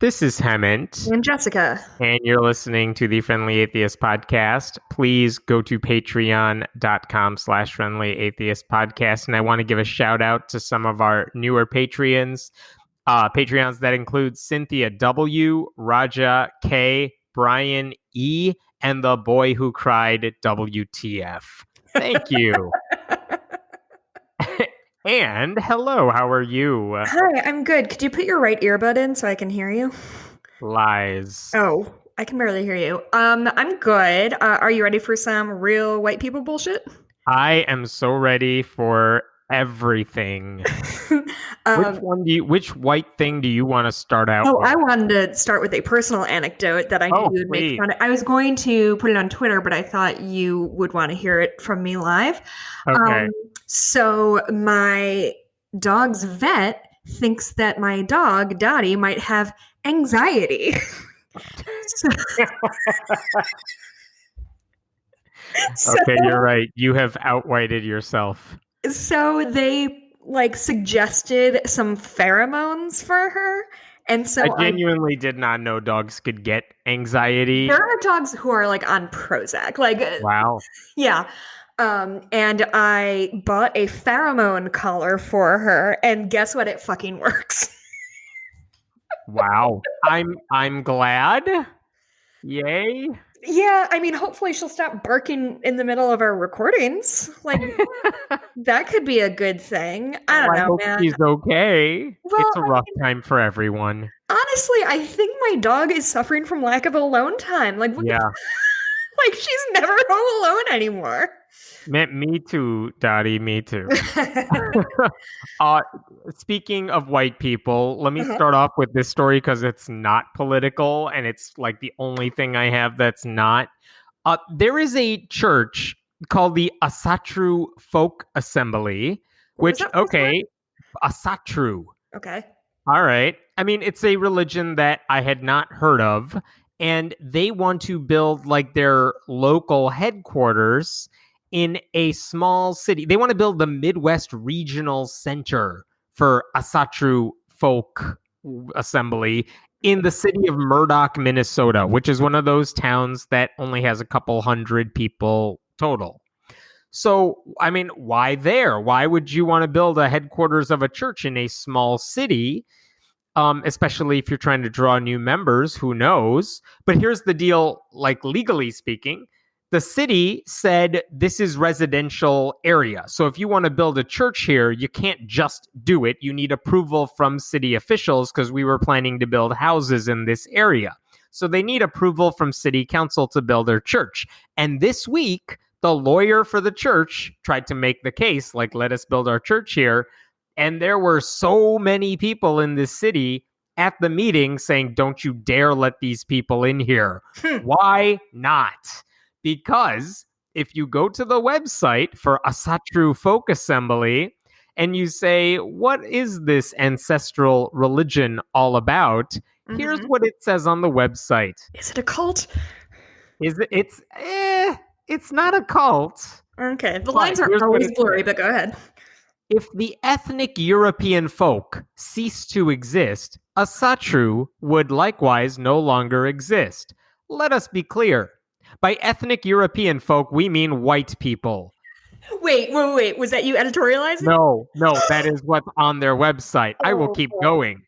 This is Hemant, And Jessica. and you're listening to the Friendly Atheist Podcast. Please go to patreon.com/Friendly Atheist Podcast. And I want to give a shout out to some of our newer Patreons. Patreons that include Cynthia W., Raja K., Brian E., and the boy who cried WTF. Thank you. And hello, how are you? Hi, I'm good. Could you put your right earbud in so I can hear you? Lies. Oh, I can barely hear you. I'm good. Are you ready for some real white people bullshit? I am so ready for everything. Um, Which white thing do you want to start out oh, with? I wanted to start with a personal anecdote that I knew Oh, you would make please. fun of. I was going to put it on Twitter, but I thought you would want to hear it from me live. Okay. So my dog's vet thinks that my dog, Dottie, might have anxiety. Okay, you're right. You have outwitted yourself. So they suggested some pheromones for her. And so I genuinely did not know dogs could get anxiety. there are dogs who are on Prozac. Wow. Yeah. And I bought a pheromone collar for her, and guess what? It fucking works. Wow. I'm glad. Yay. Yeah, I mean, hopefully she'll stop barking in the middle of our recordings. That could be a good thing. I don't I know, hope man. she's okay. Well, It's a rough time for everyone. honestly, I think my dog is suffering from lack of alone time. Yeah. She's never home alone anymore. Me too, Dottie. Me too. Speaking of white people, let me start off with this story because it's not political and it's like the only thing I have that's not. There is a church called the Asatru Folk Assembly, which, okay, Asatru. Okay. All right. I mean, it's a religion that I had not heard of, and they want to build like their local headquarters in a small city. They want to build the Midwest Regional Center for Asatru Folk Assembly in the city of Murdoch, Minnesota, which is one of those towns that only has a couple hundred people total. So, I mean, why there? Why would you want to build a headquarters of a church in a small city? Especially if you're trying to draw new members, who knows? But here's the deal, like legally speaking, the city said this is residential area. So if you want to build a church here, you can't just do it. You need approval from city officials because we were planning to build houses in this area. So they need approval from city council to build their church. And this week, the lawyer for the church tried to make the case, like, let us build our church here. And there were so many people in this city at the meeting saying, don't you dare let these people in here. Why not? Because if you go to the website for Asatru Folk Assembly and you say, what is this ancestral religion all about? Here's what it says on the website. Is it a cult? It's not a cult. Okay. The lines are always blurry, but go ahead. If the ethnic European folk cease to exist, Asatru would likewise no longer exist. Let us be clear. By ethnic European folk, we mean white people. Wait. Was that you editorializing? No, that is what's on their website. I will keep going. ...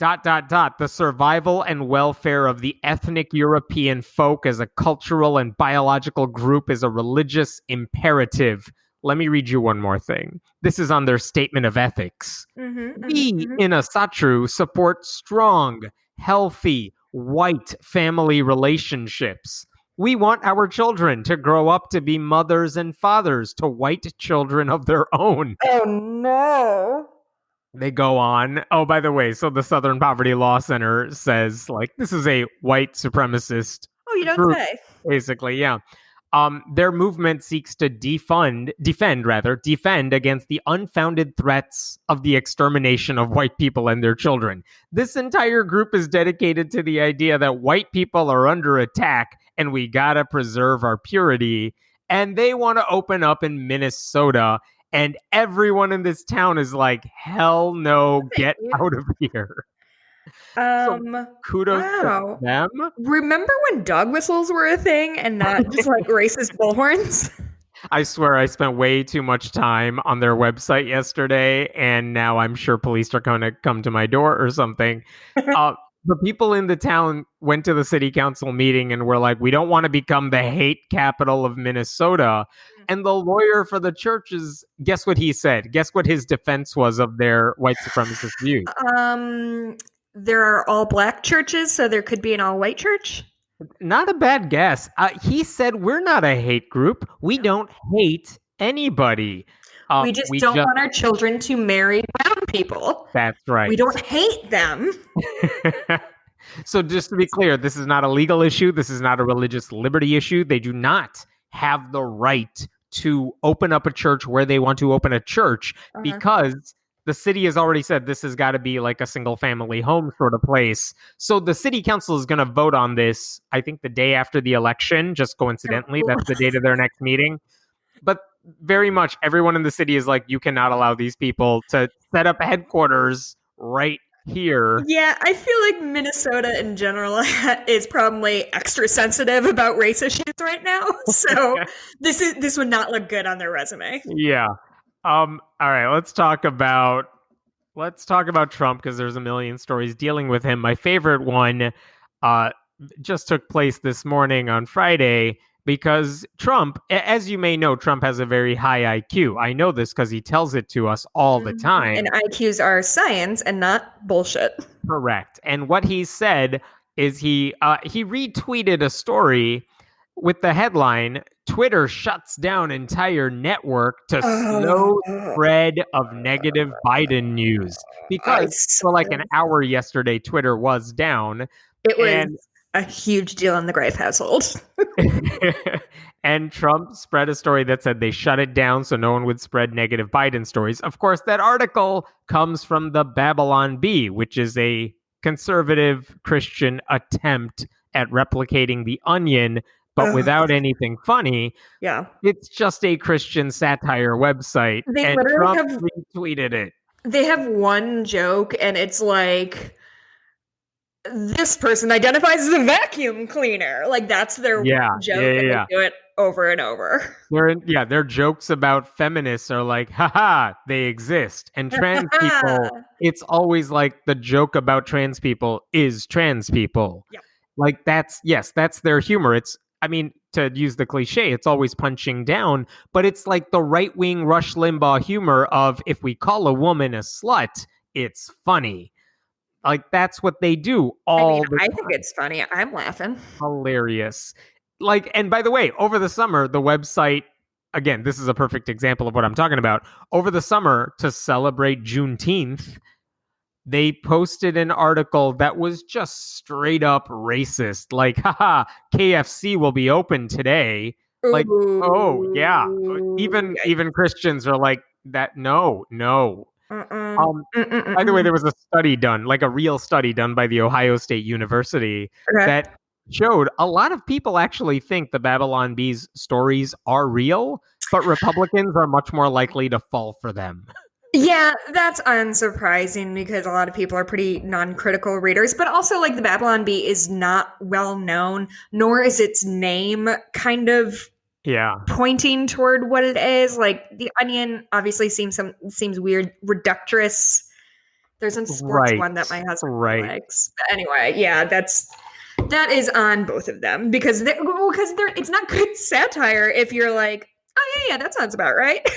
The survival and welfare of the ethnic European folk as a cultural and biological group is a religious imperative. Let me read you one more thing. This is on their statement of ethics. We in Asatru support strong, healthy, white family relationships. We want our children to grow up to be mothers and fathers to white children of their own. Oh, no. They go on. Oh, by the way, so the Southern Poverty Law Center says, this is a white supremacist you group, don't say. basically, yeah. Their movement seeks to defend against the unfounded threats of the extermination of white people and their children. This entire group is dedicated to the idea that white people are under attack and we gotta preserve our purity. And they want to open up in Minnesota. And everyone in this town is like, hell no, get out of here. So kudos to Wow. them. Remember when dog whistles were a thing and not just like racist bullhorns? I swear I spent way too much time on their website yesterday, and now I'm sure police are going to come to my door or something. The people in the town went to the city council meeting and were like, we don't want to become the hate capital of Minnesota. And the lawyer for the churches, guess what he said? Guess what his defense was of their white supremacist views? Um, there are all black churches, so there could be an all white church. Not a bad guess. He said, we're not a hate group. We don't hate anybody. We just don't want our children to marry brown people. That's right. We don't hate them. So just to be clear, this is not a legal issue. This is not a religious liberty issue. They do not have the right to open up a church where they want to open a church because the city has already said this has got to be like a single family home sort of place. So the city council is going to vote on this, I think, the day after the election, just coincidentally. That's the date of their next meeting. But very much everyone in the city is like, you cannot allow these people to set up headquarters right here. Yeah, I feel like Minnesota in general is probably extra sensitive about race issues right now. So this would not look good on their resume. Yeah. All right, let's talk about Trump because there's a million stories dealing with him. My favorite one just took place this morning on Friday because Trump, as you may know, Trump has a very high IQ. I know this because he tells it to us all the time. And IQs are science and not bullshit. Correct. And what he said is he retweeted a story with the headline, Twitter shuts down entire network to slow spread of negative Biden news. Because for like an hour yesterday, Twitter was down. It was a huge deal in the Greif household. And Trump spread a story that said they shut it down so no one would spread negative Biden stories. Of course, that article comes from the Babylon Bee, which is a conservative Christian attempt at replicating The Onion, but without anything funny. Yeah. It's just a Christian satire website. They and Trump retweeted it. They have one joke, and it's like, this person identifies as a vacuum cleaner. Like, that's their joke, and they do it over and over. Their jokes about feminists are like, haha, they exist. And trans people, it's always like the joke about trans people is trans people. Yep. Like, that's their humor. I mean, to use the cliche, it's always punching down, but it's like the right-wing Rush Limbaugh humor of, if we call a woman a slut, it's funny. Like, that's what they do all the time. I think it's funny. I'm laughing. Hilarious. Like, and by the way, over the summer, the website, again, this is a perfect example of what I'm talking about. Over the summer, to celebrate Juneteenth, they posted an article that was just straight up racist. Like, haha, KFC will be open today. Like, oh yeah. Even Christians are like that. No. By the way, there was a study done, like a real study done by the Ohio State University that showed a lot of people actually think the Babylon Bee's stories are real, but Republicans are much more likely to fall for them. Yeah, that's unsurprising because a lot of people are pretty non-critical readers, but also like the Babylon Bee is not well known, nor is its name kind of pointing toward what it is. Like The Onion obviously seems weird, reductress. There's some sports one that my husband likes. But anyway, yeah, that is on both of them because it's not good satire if you're like, oh yeah, that sounds about right.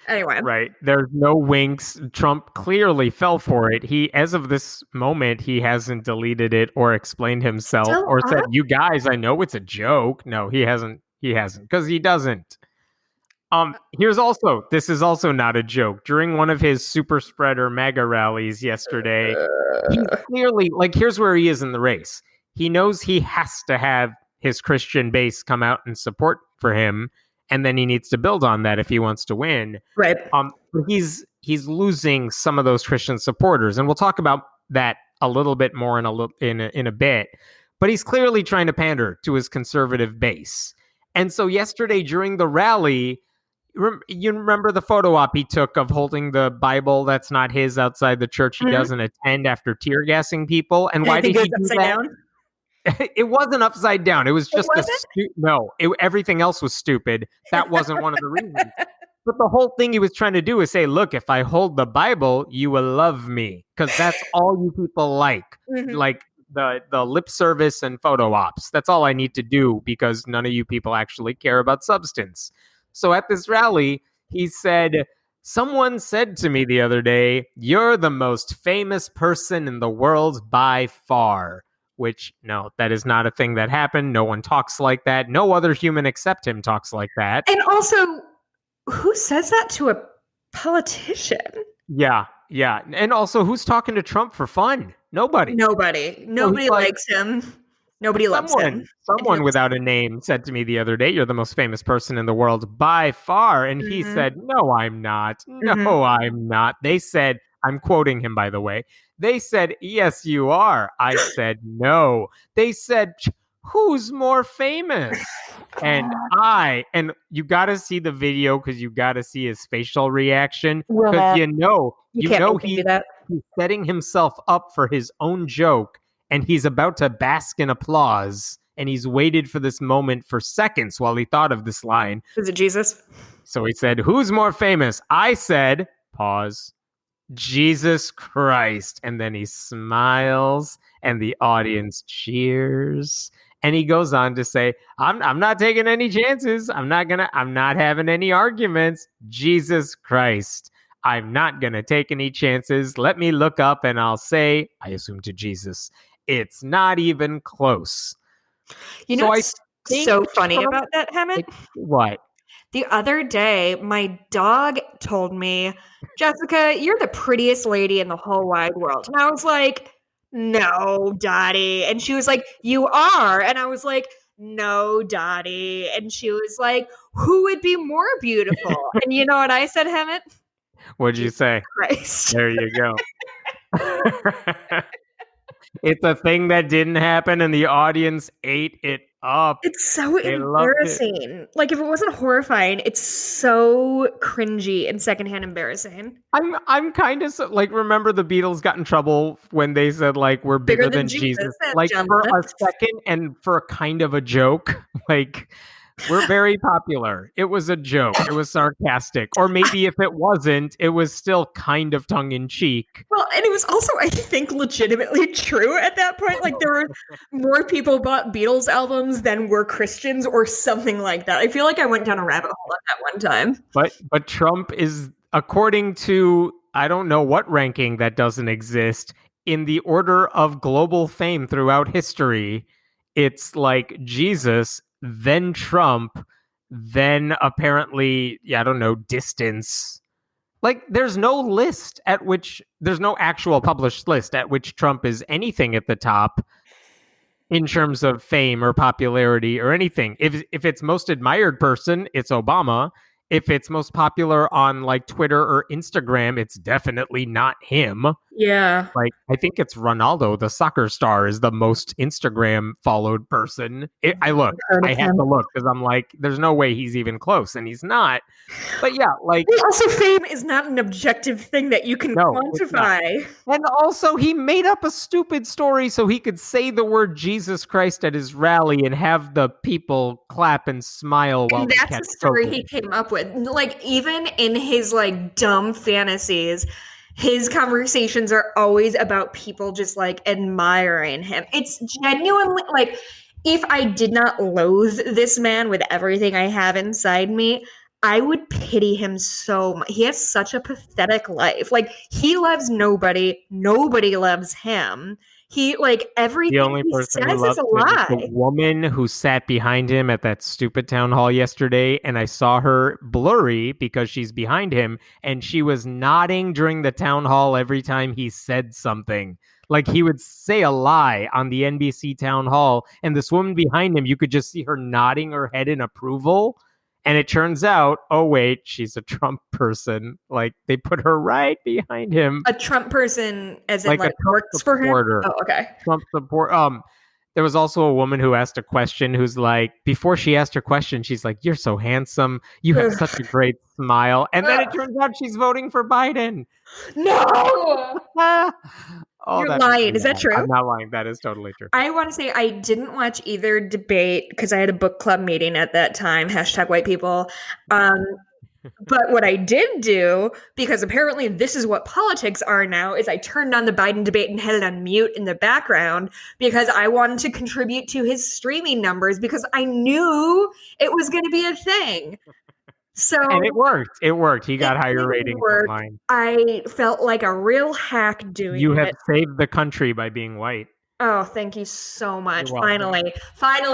Anyway. Right. There's no winks. Trump clearly fell for it. As of this moment, he hasn't deleted it or explained himself or said, you guys, I know it's a joke. No, he hasn't. Because he doesn't. This is also not a joke. During one of his super spreader MAGA rallies yesterday, he's clearly, like, here's where he is in the race. He knows he has to have his Christian base come out and support for him. And then he needs to build on that if he wants to win. Right. He's losing some of those Christian supporters, and we'll talk about that a little bit more in a bit. But he's clearly trying to pander to his conservative base. And so yesterday during the rally, You remember the photo op he took of holding the Bible that's not his outside the church he doesn't attend after tear gassing people? And why did he do that? Down? It wasn't upside down. It was just no. Everything else was stupid. That wasn't one of the reasons. But the whole thing he was trying to do is say, look, if I hold the Bible, you will love me. Because that's all you people like. Like the lip service and photo ops. That's all I need to do because none of you people actually care about substance. So at this rally, he said, someone said to me the other day, you're the most famous person in the world by far. Which, no, that is not a thing that happened. No one talks like that. No other human except him talks like that. And also, who says that to a politician? Yeah. And also, who's talking to Trump for fun? Nobody. Nobody likes him. Nobody loves him. Someone without a name said to me the other day, you're the most famous person in the world by far. And he said, no, I'm not. No, I'm not. They said, I'm quoting him, by the way. They said, yes, you are. I said, no. They said, who's more famous? And you got to see the video because you got to see his facial reaction. Because he's setting himself up for his own joke and he's about to bask in applause. And he's waited for this moment for seconds while he thought of this line. Is it Jesus? So he said, who's more famous? I said, pause. Jesus Christ. And then he smiles and the audience cheers. And he goes on to say, I'm not taking any chances. I'm not having any arguments. Jesus Christ. I'm not going to take any chances. Let me look up and I'll say, I assume to Jesus, it's not even close. You know what's so funny about that, Hammett? What? The other day, my dog told me, Jessica, you're the prettiest lady in the whole wide world. And I was like, no, Dottie. And she was like, you are. And I was like, no, Dottie. And she was like, who would be more beautiful? And you know what I said, Hammett? What'd you say? Christ. There you go. It's a thing that didn't happen and the audience ate it up. It's so embarrassing. Like, if it wasn't horrifying, it's so cringy and secondhand embarrassing. I'm kind of like, remember the Beatles got in trouble when they said like we're bigger than Jesus. Like for a second and for a kind of a joke. Like, we're very popular. It was a joke. It was sarcastic. Or maybe if it wasn't, it was still kind of tongue-in-cheek. Well, and it was also, I think, legitimately true at that point. Like, there were more people bought Beatles albums than were Christians or something like that. I feel like I went down a rabbit hole at that one time. But Trump is, according to, I don't know what ranking that doesn't exist, in the order of global fame throughout history, it's like Jesus, then Trump, then apparently, I don't know, distance. Like, there's no actual published list at which Trump is anything at the top in terms of fame or popularity or anything. If it's most admired person, it's Obama. If it's most popular on like Twitter or Instagram, it's definitely not him. Yeah. Like, I think it's Ronaldo, the soccer star, is the most Instagram followed person. I have to look because I'm like, there's no way he's even close, and he's not. But yeah, like, also, fame is not an objective thing that you can quantify. And also, he made up a stupid story so he could say the word Jesus Christ at his rally and have the people clap and smile while that's the story he came up with. Like, even in his like dumb fantasies, his conversations are always about people just like admiring him. It's genuinely like, if I did not loathe this man with everything I have inside me, I would pity him so much. He has such a pathetic life. Like, he loves nobody. Nobody loves him. He, like, everything the only he person says who is a lie. The woman who sat behind him at that stupid town hall yesterday, and I saw her blurry because she's behind him, and she was nodding during the town hall every time he said something. Like, he would say a lie on the NBC town hall, and this woman behind him, you could just see her nodding her head in approval. And it turns out, oh wait, she's a Trump person. Like, they put her right behind him. A Trump person, as in like works for him. Oh, okay. Trump support. There was also a woman who asked a question who's like, before she asked her question, she's like, "You're so handsome. You have such a great smile." And then it turns out she's voting for Biden. No! You're lying. Is that true? I'm not lying. That is totally true. I want to say I didn't watch either debate because I had a book club meeting at that time. #white people. But what I did do, because apparently this is what politics are now, is I turned on the Biden debate and had it on mute in the background because I wanted to contribute to his streaming numbers because I knew it was going to be a thing. So and it worked. It worked. He got higher ratings online. I felt like a real hack doing it. You have saved the country by being white. Oh, thank you so much. Finally,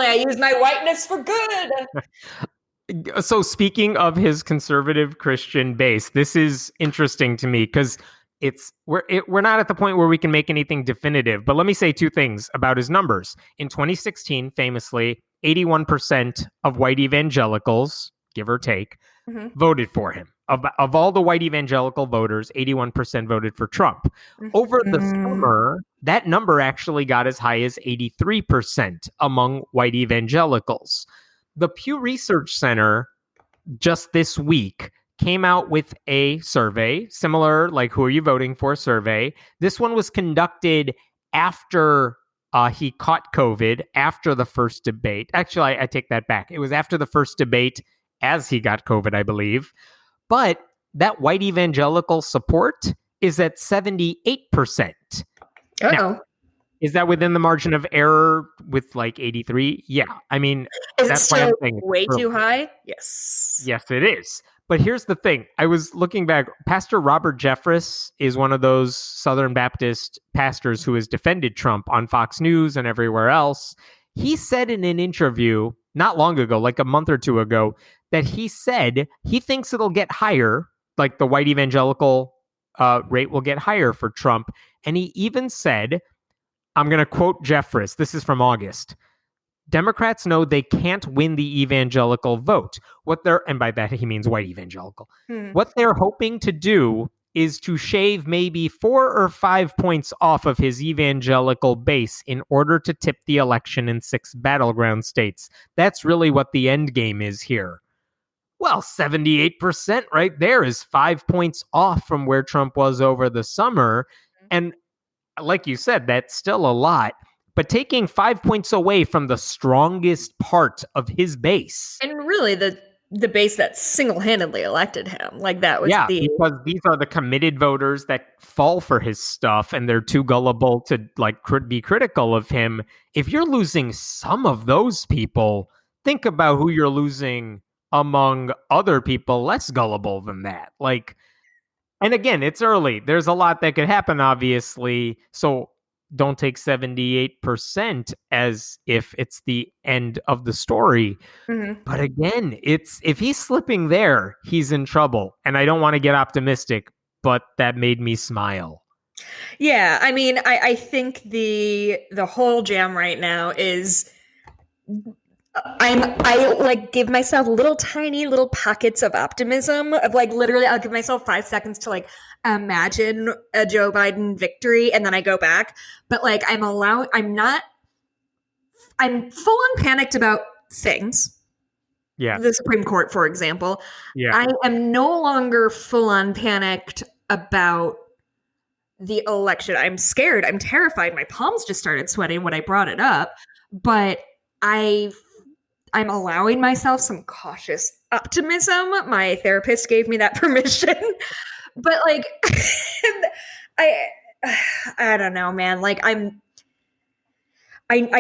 I used my whiteness for good. So speaking of his conservative Christian base, this is interesting to me because we're not at the point where we can make anything definitive. But let me say two things about his numbers. In 2016, famously, 81% of white evangelicals, give or take, voted for him. Of all the white evangelical voters, 81% voted for Trump. Over the summer, that number actually got as high as 83% among white evangelicals. The Pew Research Center just this week came out with a survey, similar like who are you voting for survey. This one was conducted after he caught COVID, after the first debate. Actually, I take that back. It was after the first debate as he got COVID, I believe. But that white evangelical support is at 78%. Uh-oh. Now, is that within the margin of error with like 83? Yeah. I mean, that's why I'm saying way too high? Yes. Yes, it is. But here's the thing. I was looking back. Pastor Robert Jeffress is one of those Southern Baptist pastors who has defended Trump on Fox News and everywhere else. He said in an interview not long ago, like a month or two ago, that he said he thinks it'll get higher, like the white evangelical rate will get higher for Trump. And he even said, I'm going to quote Jeffress. This is from August. Democrats know they can't win the evangelical vote. And by that he means white evangelical. What they're hoping to do is to shave maybe 4 or 5 points off of his evangelical base in order to tip the election in 6 battleground states. That's really what the end game is here. Well, 78% right there is 5 points off from where Trump was over the summer. And like you said, that's still a lot, but taking 5 points away from the strongest part of his base. And really the base that single-handedly elected him. Like that was because these are the committed voters that fall for his stuff and they're too gullible to like be critical of him. If you're losing some of those people, think about who you're losing among other people less gullible than that. Like, and again, it's early. There's a lot that could happen, obviously. So don't take 78% as if it's the end of the story. But again, if he's slipping there, he's in trouble. And I don't want to get optimistic, but that made me smile. Yeah, I mean, I think the whole jam right now is I like give myself tiny little pockets of optimism of like literally I'll give myself 5 seconds to like imagine a Joe Biden victory and then I go back. But like I'm full on panicked about things. Yeah. The Supreme Court, for example. Yeah. I am no longer full on panicked about the election. I'm scared. I'm terrified. My palms just started sweating when I brought it up. But I'm allowing myself some cautious optimism. My therapist gave me that permission. But like, I don't know, man. Like I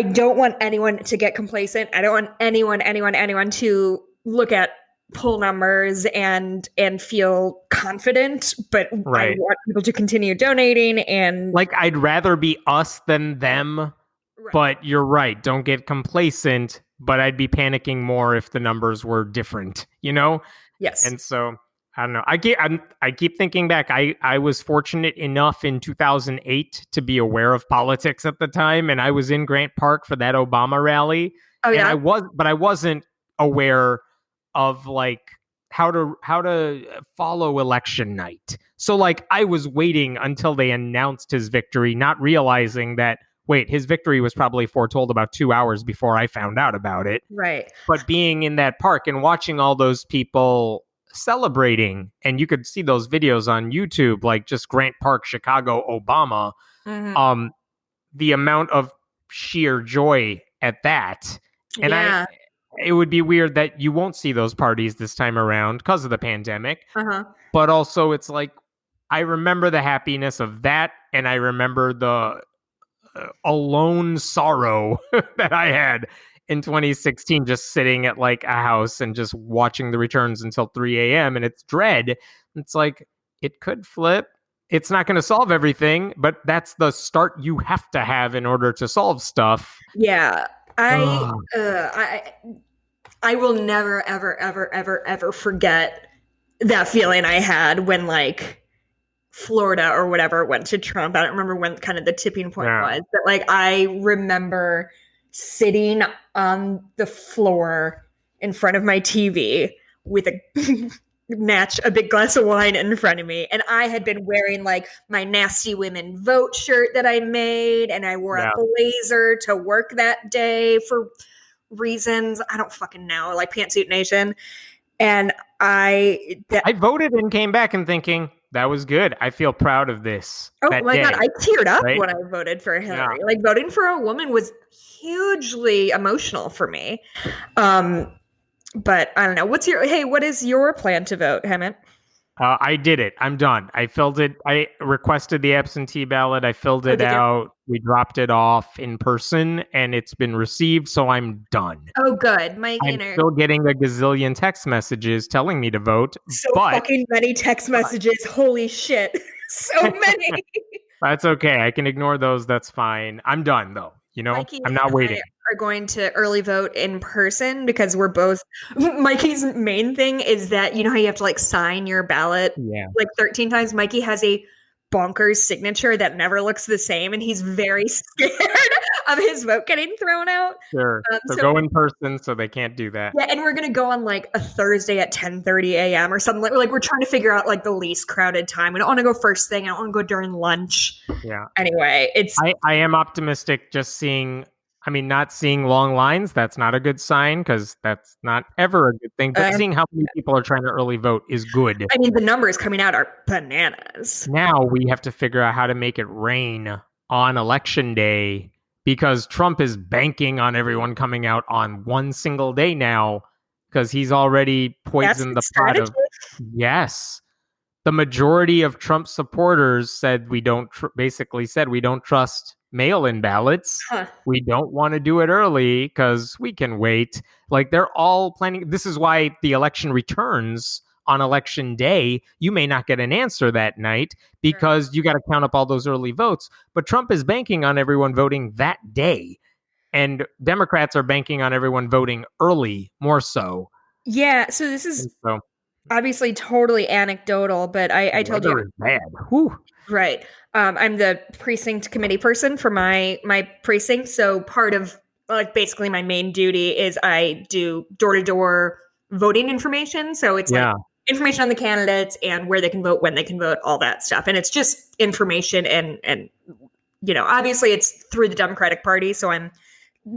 don't want anyone to get complacent. I don't want anyone to look at poll numbers and feel confident, but I want people to continue donating and like I'd rather be us than them. Right. But you're right. Don't get complacent. But I'd be panicking more if the numbers were different, you know? Yes. And so I don't know. I keep thinking back. I was fortunate enough in 2008 to be aware of politics at the time, and I was in Grant Park for that Obama rally. Oh yeah. And I wasn't aware of like how to follow election night. So like I was waiting until they announced his victory, not realizing that wait, his victory was probably foretold about 2 hours before I found out about it. Right. But being in that park and watching all those people celebrating, and you could see those videos on YouTube, like just Grant Park, Chicago, Obama, the amount of sheer joy at that. And it would be weird that you won't see those parties this time around because of the pandemic. But also it's like, I remember the happiness of that, and I remember the alone sorrow that I had in 2016, just sitting at like a house and just watching the returns until 3 a.m. And it's dread. It's like, it could flip. It's not going to solve everything, but that's the start you have to have in order to solve stuff. Yeah. I will never, ever, ever, ever, ever forget that feeling I had when like Florida or whatever went to Trump. I don't remember when kind of the tipping point was, but like I remember sitting on the floor in front of my TV with a big glass of wine in front of me, and I had been wearing like my Nasty Women Vote shirt that I made, and I wore a blazer to work that day for reasons I don't fucking know, like Pantsuit Nation. And I voted and came back and thinking, that was good. I feel proud of this. Oh my God, I teared up when I voted for Hillary. Yeah. Like voting for a woman was hugely emotional for me. But I don't know. What is your plan to vote, Hemant? I did it. I'm done. I filled it. I requested the absentee ballot. I filled it out. We dropped it off in person, and it's been received, so I'm done. Oh, good. I'm still getting a gazillion text messages telling me to vote. Fucking many text messages. Holy shit. So many. That's okay. I can ignore those. That's fine. I'm done, though. Mikey I'm not waiting. Are going to early vote in person because we're both. Mikey's main thing is that how you have to like sign your ballot like 13 times. Mikey has a bonkers signature that never looks the same, and he's very scared of his vote getting thrown out. Sure. So go in person so they can't do that. Yeah, and we're gonna go on like a Thursday at 10:30 a.m. or something. Like we're trying to figure out like the least crowded time. We don't want to go first thing. I don't want to go during lunch. Yeah. Anyway, I am optimistic. Not seeing long lines, that's not a good sign, because that's not ever a good thing. But seeing how many people are trying to early vote is good. I mean, the numbers coming out are bananas. Now we have to figure out how to make it rain on election day, because Trump is banking on everyone coming out on one single day now, because he's already poisoned the pot of... Yes. The majority of Trump supporters said we don't trust mail-in ballots. We don't want to do it early because we can wait. Like, they're all planning. This is why the election returns on election day. You may not get an answer that night because you got to count up all those early votes. But Trump is banking on everyone voting that day. And Democrats are banking on everyone voting early, more so. Yeah, so this is obviously totally anecdotal, but I told you. Is bad. Whew. Right. I'm the precinct committee person for my precinct. So part of like basically my main duty is I do door-to-door voting information. So it's like information on the candidates and where they can vote, when they can vote, all that stuff. And it's just information and obviously it's through the Democratic Party. So I'm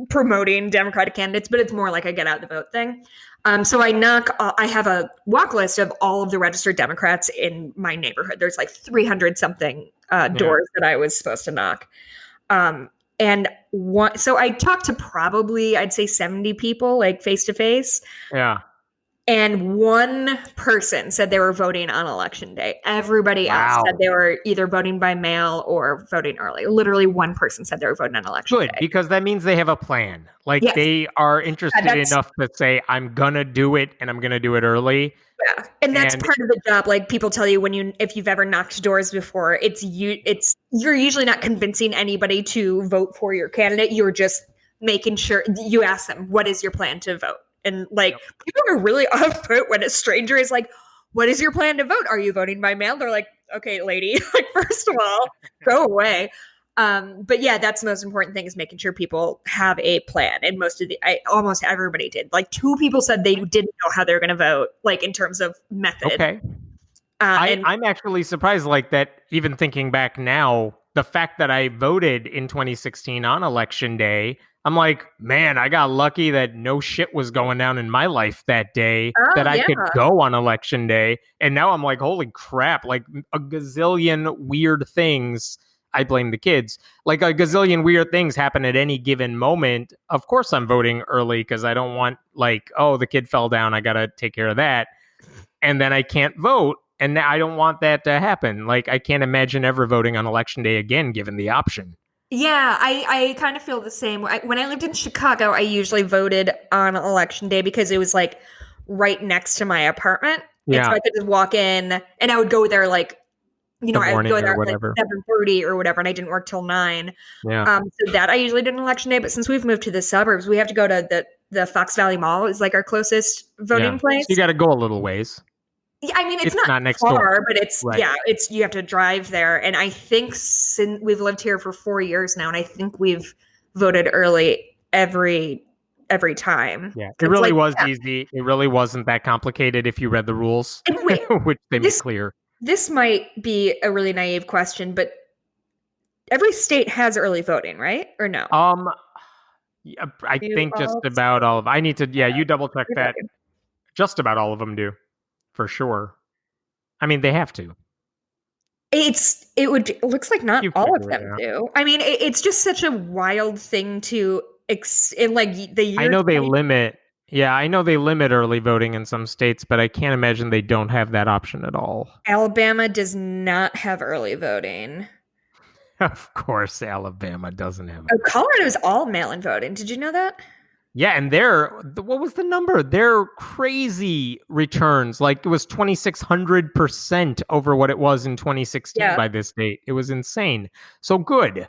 promoting Democratic candidates, but it's more like a get out the vote thing. So I have a walk list of all of the registered Democrats in my neighborhood. There's like 300 something doors that I was supposed to knock. So I talked to probably, I'd say 70 people, like face to face. Yeah. And one person said they were voting on election day. Everybody else said they were either voting by mail or voting early. Literally one person said they were voting on election day. Good, because that means they have a plan. Like they are interested enough to say, I'm going to do it and I'm going to do it early. Yeah. And that's part of the job. Like people tell you if you've ever knocked doors before, you're usually not convincing anybody to vote for your candidate. You're just making sure you ask them, what is your plan to vote? And people are really off put when a stranger is like, what is your plan to vote? Are you voting by mail? They're like, okay, lady, like, first of all, go away. But yeah, that's the most important thing, is making sure people have a plan. And almost everybody did. Like 2 people said they didn't know how they were going to vote, like in terms of method. Okay. I'm actually surprised, like that, even thinking back now, the fact that I voted in 2016 on election day, I'm like, man, I got lucky that no shit was going down in my life that day, that I could go on election day. And now I'm like, holy crap, like a gazillion weird things. I blame the kids. Like a gazillion weird things happen at any given moment. Of course I'm voting early because I don't want like, oh, the kid fell down, I got to take care of that. And then I can't vote. And I don't want that to happen. Like, I can't imagine ever voting on election day again, given the option. Yeah, I kind of feel the same. When I lived in Chicago, I usually voted on election day because it was like right next to my apartment. Yeah. And so I could just walk in and I would go there like, I would go there at like 7:30 or whatever, and I didn't work till 9. Yeah. So that I usually did an election day, but since we've moved to the suburbs, we have to go to the Fox Valley Mall is like our closest voting place. So you got to go a little ways. Yeah, I mean, it's not next far, door. But it's, right. It's you have to drive there. And I think since we've lived here for 4 years now, and I think we've voted early every time. Yeah, it really was easy. It really wasn't that complicated if you read the rules, which they make clear. This might be a really naive question, but every state has early voting, right? Or no? Yeah, I think just about all of them. I need to, you double check that. Just about all of them do, for sure. I mean, they have to. It looks like not all of them do. I mean, it's just such a wild thing to, in like the year. I know they limit. Yeah, I know they limit early voting in some states, but I can't imagine they don't have that option at all. Alabama does not have early voting. Of course, Alabama doesn't have it. Oh, Colorado is all mail-in voting. Did you know that? Yeah, and what was the number? Their crazy returns, like it was 2,600% over what it was in 2016 by this date. It was insane. So good.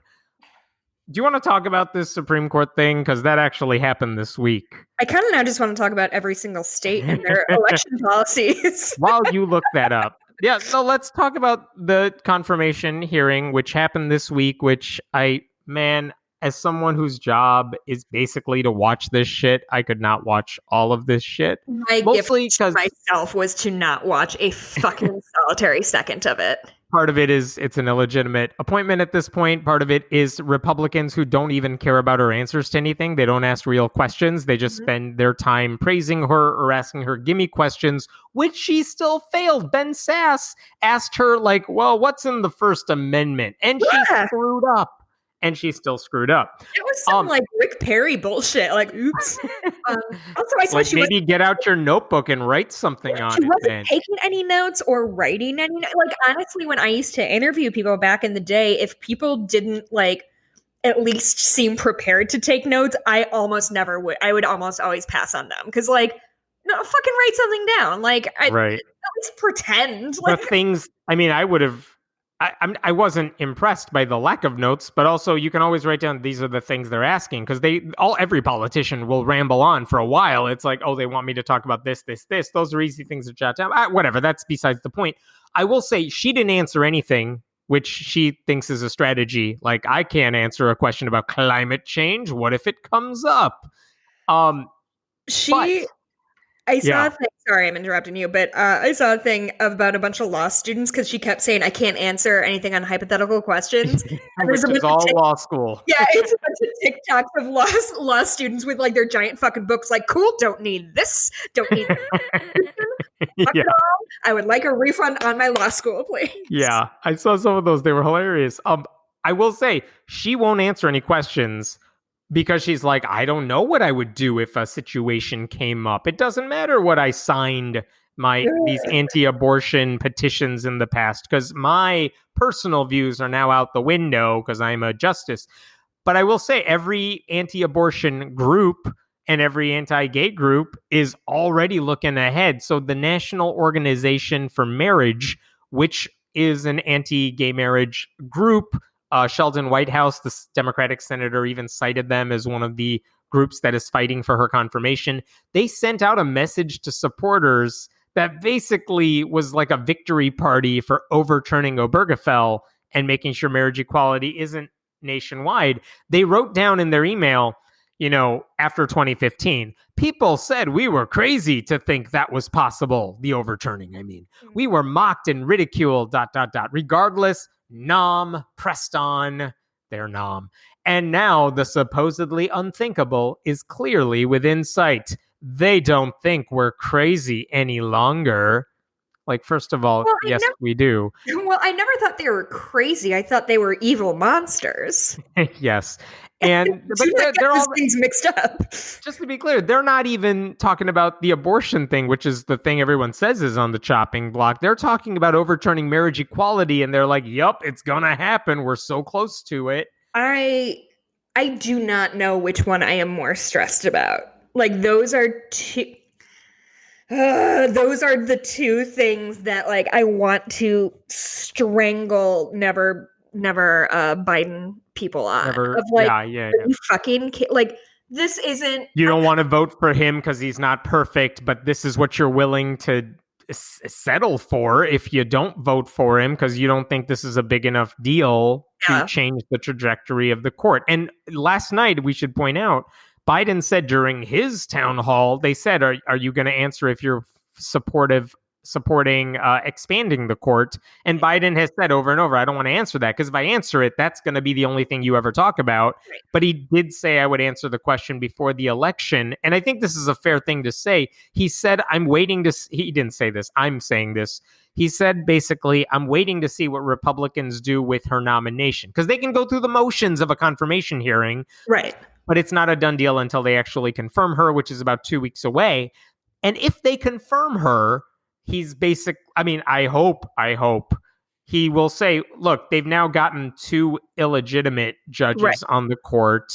Do you want to talk about this Supreme Court thing? Because that actually happened this week. I kind of now just want to talk about every single state and their election policies. While you look that up. Yeah, so let's talk about the confirmation hearing, which happened this week, which as someone whose job is basically to watch this shit, I could not watch all of this shit. My gift to myself was to not watch a fucking solitary second of it. Part of it is it's an illegitimate appointment at this point. Part of it is Republicans who don't even care about her answers to anything. They don't ask real questions. They just spend their time praising her or asking her gimme questions, which she still failed. Ben Sass asked her, like, well, what's in the First Amendment? And she screwed up. And she still screwed up. It was some like Rick Perry bullshit. Like, oops. Also, I saw she maybe get out your notebook and write something on it. She wasn't taking any notes or writing any. Like, honestly, when I used to interview people back in the day, if people didn't like at least seem prepared to take notes, I almost never would. I would almost always pass on them because, like, no, fucking write something down. Like, at least pretend. Like, the things. I mean, I would have. I wasn't impressed by the lack of notes, but also you can always write down these are the things they're asking because every politician will ramble on for a while. It's like, oh, they want me to talk about this. Those are easy things to jot down. Whatever. That's besides the point. I will say she didn't answer anything, which she thinks is a strategy. Like, I can't answer a question about climate change. What if it comes up? I saw a thing, sorry, I'm interrupting you, but I saw a thing about a bunch of law students because she kept saying, I can't answer anything on hypothetical questions. Which is all law school. Yeah, it's a bunch of TikToks of law students with like their giant fucking books like, cool, don't need this, don't need that. I would like a refund on my law school, please. Yeah, I saw some of those. They were hilarious. I will say, she won't answer any questions. Because she's like, I don't know what I would do if a situation came up. It doesn't matter what I signed these anti-abortion petitions in the past, because my personal views are now out the window because I'm a justice. But I will say every anti-abortion group and every anti-gay group is already looking ahead. So the National Organization for Marriage, which is an anti-gay marriage group, Sheldon Whitehouse, the Democratic senator, even cited them as one of the groups that is fighting for her confirmation. They sent out a message to supporters that basically was like a victory party for overturning Obergefell and making sure marriage equality isn't nationwide. They wrote down in their email, after 2015, people said we were crazy to think that was possible. The overturning, I mean. We were mocked and ridiculed, ... Regardless, nom, pressed on their nom. And now the supposedly unthinkable is clearly within sight. They don't think we're crazy any longer. Like, first of all, Well, yes, we do. I never thought they were crazy. I thought they were evil monsters. Yes. And Do but not get they're those all, things mixed up. just to be clear, they're not even talking about the abortion thing, which is the thing everyone says is on the chopping block. They're talking about overturning marriage equality, and they're like, "Yup, it's gonna happen. We're so close to it." I do not know which one I am more stressed about. Like those are the two things that like I want to strangle never Biden people on. Never, Of like, yeah. you fucking like this isn't. You don't want to vote for him because he's not perfect, but this is what you're willing to settle for if you don't vote for him because you don't think this is a big enough deal to change the trajectory of the court. And last night, we should point out, Biden said during his town hall, they said, are you going to answer if you're supporting expanding the court? And Biden has said over and over, I don't want to answer that because if I answer it, that's going to be the only thing you ever talk about. Right. But he did say I would answer the question before the election. And I think this is a fair thing to say. He said, I'm waiting to, he didn't say this, I'm saying this. He said, basically, I'm waiting to see what Republicans do with her nomination because they can go through the motions of a confirmation hearing. Right. But it's not a done deal until they actually confirm her, which is about 2 weeks away. And if they confirm her, I hope he will say, look, they've now gotten 2 illegitimate judges on the court,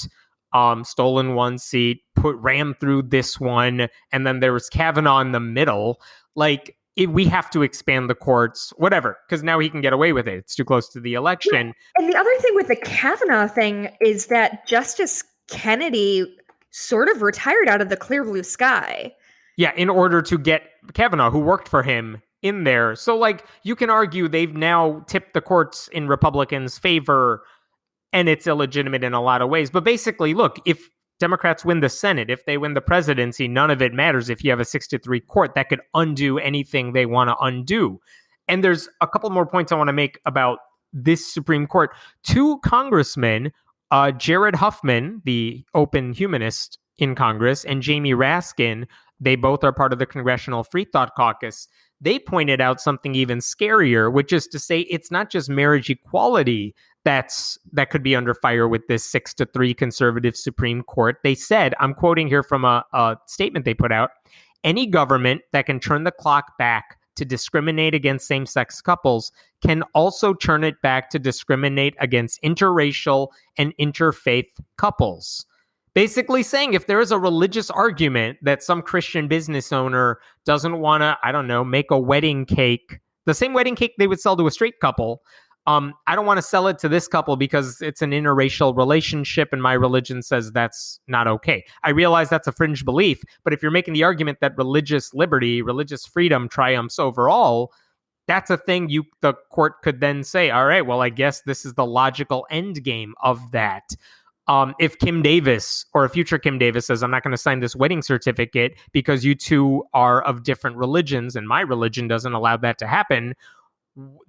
stolen 1 seat, ran through this one, and then there was Kavanaugh in the middle. Like, we have to expand the courts, whatever, because now he can get away with it. It's too close to the election. Yeah. And the other thing with the Kavanaugh thing is that Justice Kennedy sort of retired out of the clear blue sky. Yeah, in order to get Kavanaugh, who worked for him, in there. So, like, you can argue they've now tipped the courts in Republicans' favor, and it's illegitimate in a lot of ways. But basically, look, if Democrats win the Senate, if they win the presidency, none of it matters if you have a 6-3 court that could undo anything they want to undo. And there's a couple more points I want to make about this Supreme Court. 2 congressmen, Jared Huffman, the open humanist in Congress, and Jamie Raskin, they both are part of the Congressional Free Thought Caucus. They pointed out something even scarier, which is to say it's not just marriage equality that could be under fire with this 6-3 conservative Supreme Court. They said, I'm quoting here from a statement they put out, any government that can turn the clock back to discriminate against same-sex couples can also turn it back to discriminate against interracial and interfaith couples. Basically saying if there is a religious argument that some Christian business owner doesn't want to, I don't know, make a wedding cake, the same wedding cake they would sell to a straight couple, I don't want to sell it to this couple because it's an interracial relationship and my religion says that's not okay. I realize that's a fringe belief, but if you're making the argument that religious liberty, religious freedom triumphs overall, that's a thing the court could then say, all right, well, I guess this is the logical end game of that. If Kim Davis or a future Kim Davis says, I'm not going to sign this wedding certificate because you two are of different religions and my religion doesn't allow that to happen,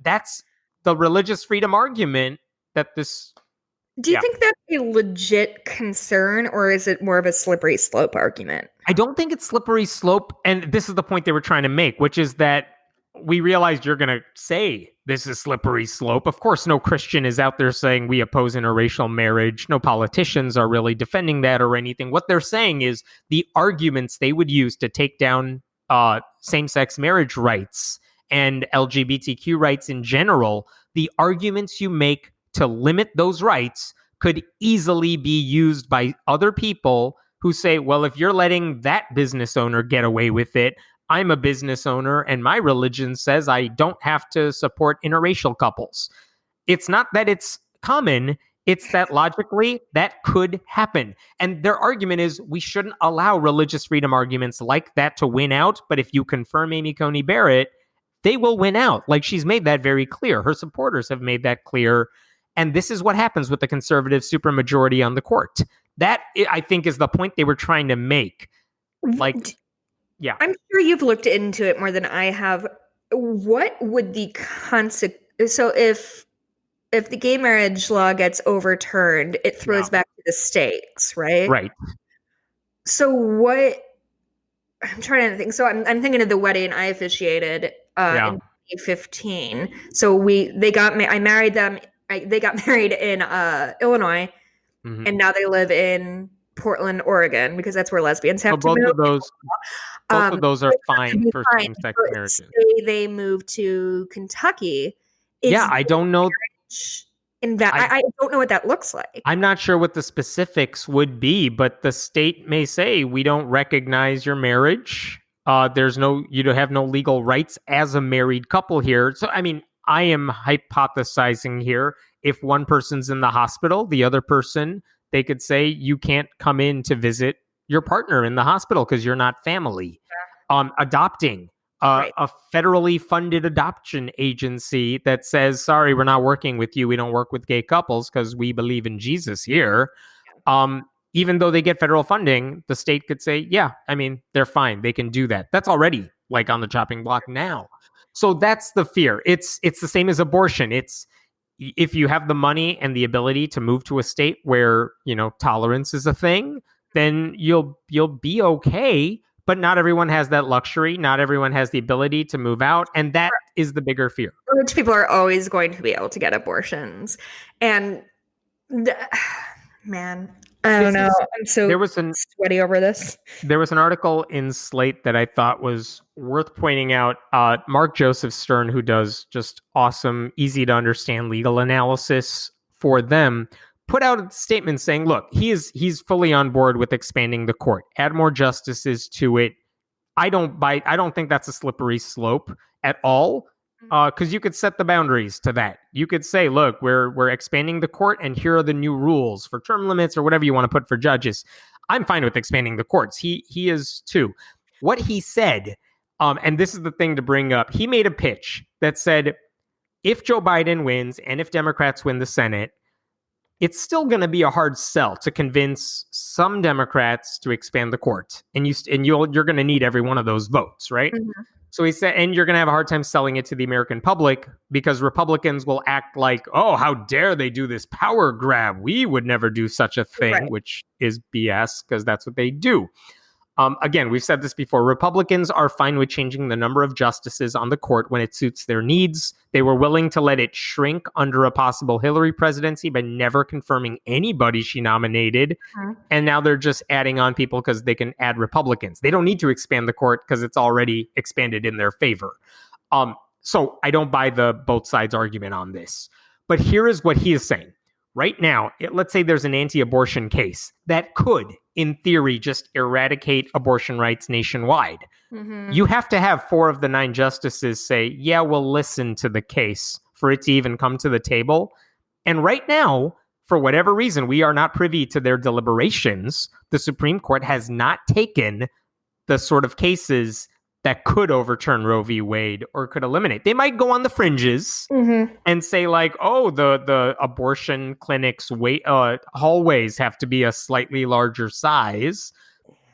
that's the religious freedom argument that this... Do you think that's a legit concern or is it more of a slippery slope argument? I don't think it's slippery slope. And this is the point they were trying to make, which is that we realized you're going to say this is slippery slope. Of course, no Christian is out there saying we oppose interracial marriage. No politicians are really defending that or anything. What they're saying is the arguments they would use to take down same-sex marriage rights and LGBTQ rights in general, the arguments you make to limit those rights could easily be used by other people who say, well, if you're letting that business owner get away with it, I'm a business owner and my religion says I don't have to support interracial couples. It's not that it's common, it's that logically that could happen. And their argument is we shouldn't allow religious freedom arguments like that to win out. But if you confirm Amy Coney Barrett, they will win out. Like, she's made that very clear. Her supporters have made that clear. And this is what happens with the conservative supermajority on the court. That, I think, is the point they were trying to make. Like, yeah. I'm sure you've looked into it more than I have. What would the consequence... So if if the gay marriage law gets overturned, it throws back to the states, right? Right. So what I'm trying to think. So I'm thinking of the wedding I officiated in 2015. So I married them. They got married in Illinois, and now they live in Portland, Oregon, because that's where lesbians have So to move. both of those are fine for Fine. same-sex So marriages. say they move to Kentucky. Is I don't know. I don't know what that looks like. I'm not sure what the specifics would be, but the state may say we don't recognize your marriage. You don't have no legal rights as a married couple here. So, I mean, I am hypothesizing here. If one person's in the hospital, the other person, they could say you can't come in to visit your partner in the hospital because you're not family. Adopting. Right. A federally funded adoption agency that says, sorry, we're not working with you. We don't work with gay couples because we believe in Jesus here. Even though they get federal funding, the state could say, yeah, I mean, they're fine. They can do that. That's already like on the chopping block now. So that's the fear. It's the same as abortion. It's if you have the money and the ability to move to a state where, tolerance is a thing, then you'll be okay. But not everyone has that luxury. Not everyone has the ability to move out. And that is the bigger fear. Rich people are always going to be able to get abortions. And man, I don't know. I'm so sweaty over this. There was an article in Slate that I thought was worth pointing out. Mark Joseph Stern, who does just awesome, easy to understand legal analysis for them, put out a statement saying, look, he's fully on board with expanding the court. Add more justices to it. I don't think that's a slippery slope at all. Because you could set the boundaries to that. You could say, look, we're expanding the court, and here are the new rules for term limits or whatever you want to put for judges. I'm fine with expanding the courts. He is too. What he said, and this is the thing to bring up, he made a pitch that said, if Joe Biden wins and if Democrats win the Senate, it's still going to be a hard sell to convince some Democrats to expand the court, and you're going to need every one of those votes, right? Mm-hmm. So he said, and you're going to have a hard time selling it to the American public because Republicans will act like, oh, how dare they do this power grab? We would never do such a thing, right, which is BS because that's what they do. Again, we've said this before. Republicans are fine with changing the number of justices on the court when it suits their needs. They were willing to let it shrink under a possible Hillary presidency by never confirming anybody she nominated. And now they're just adding on people because they can add Republicans. They don't need to expand the court because it's already expanded in their favor. So I don't buy the both sides argument on this. But here is what he is saying. Right now, let's say there's an anti-abortion case that could, in theory, just eradicate abortion rights nationwide. Mm-hmm. You have to have 4 of the 9 justices say, yeah, we'll listen to the case for it to even come to the table. And right now, for whatever reason, we are not privy to their deliberations. The Supreme Court has not taken the sort of cases that could overturn Roe v. Wade or could eliminate. They might go on the fringes and say like, oh, the abortion clinics hallways have to be a slightly larger size,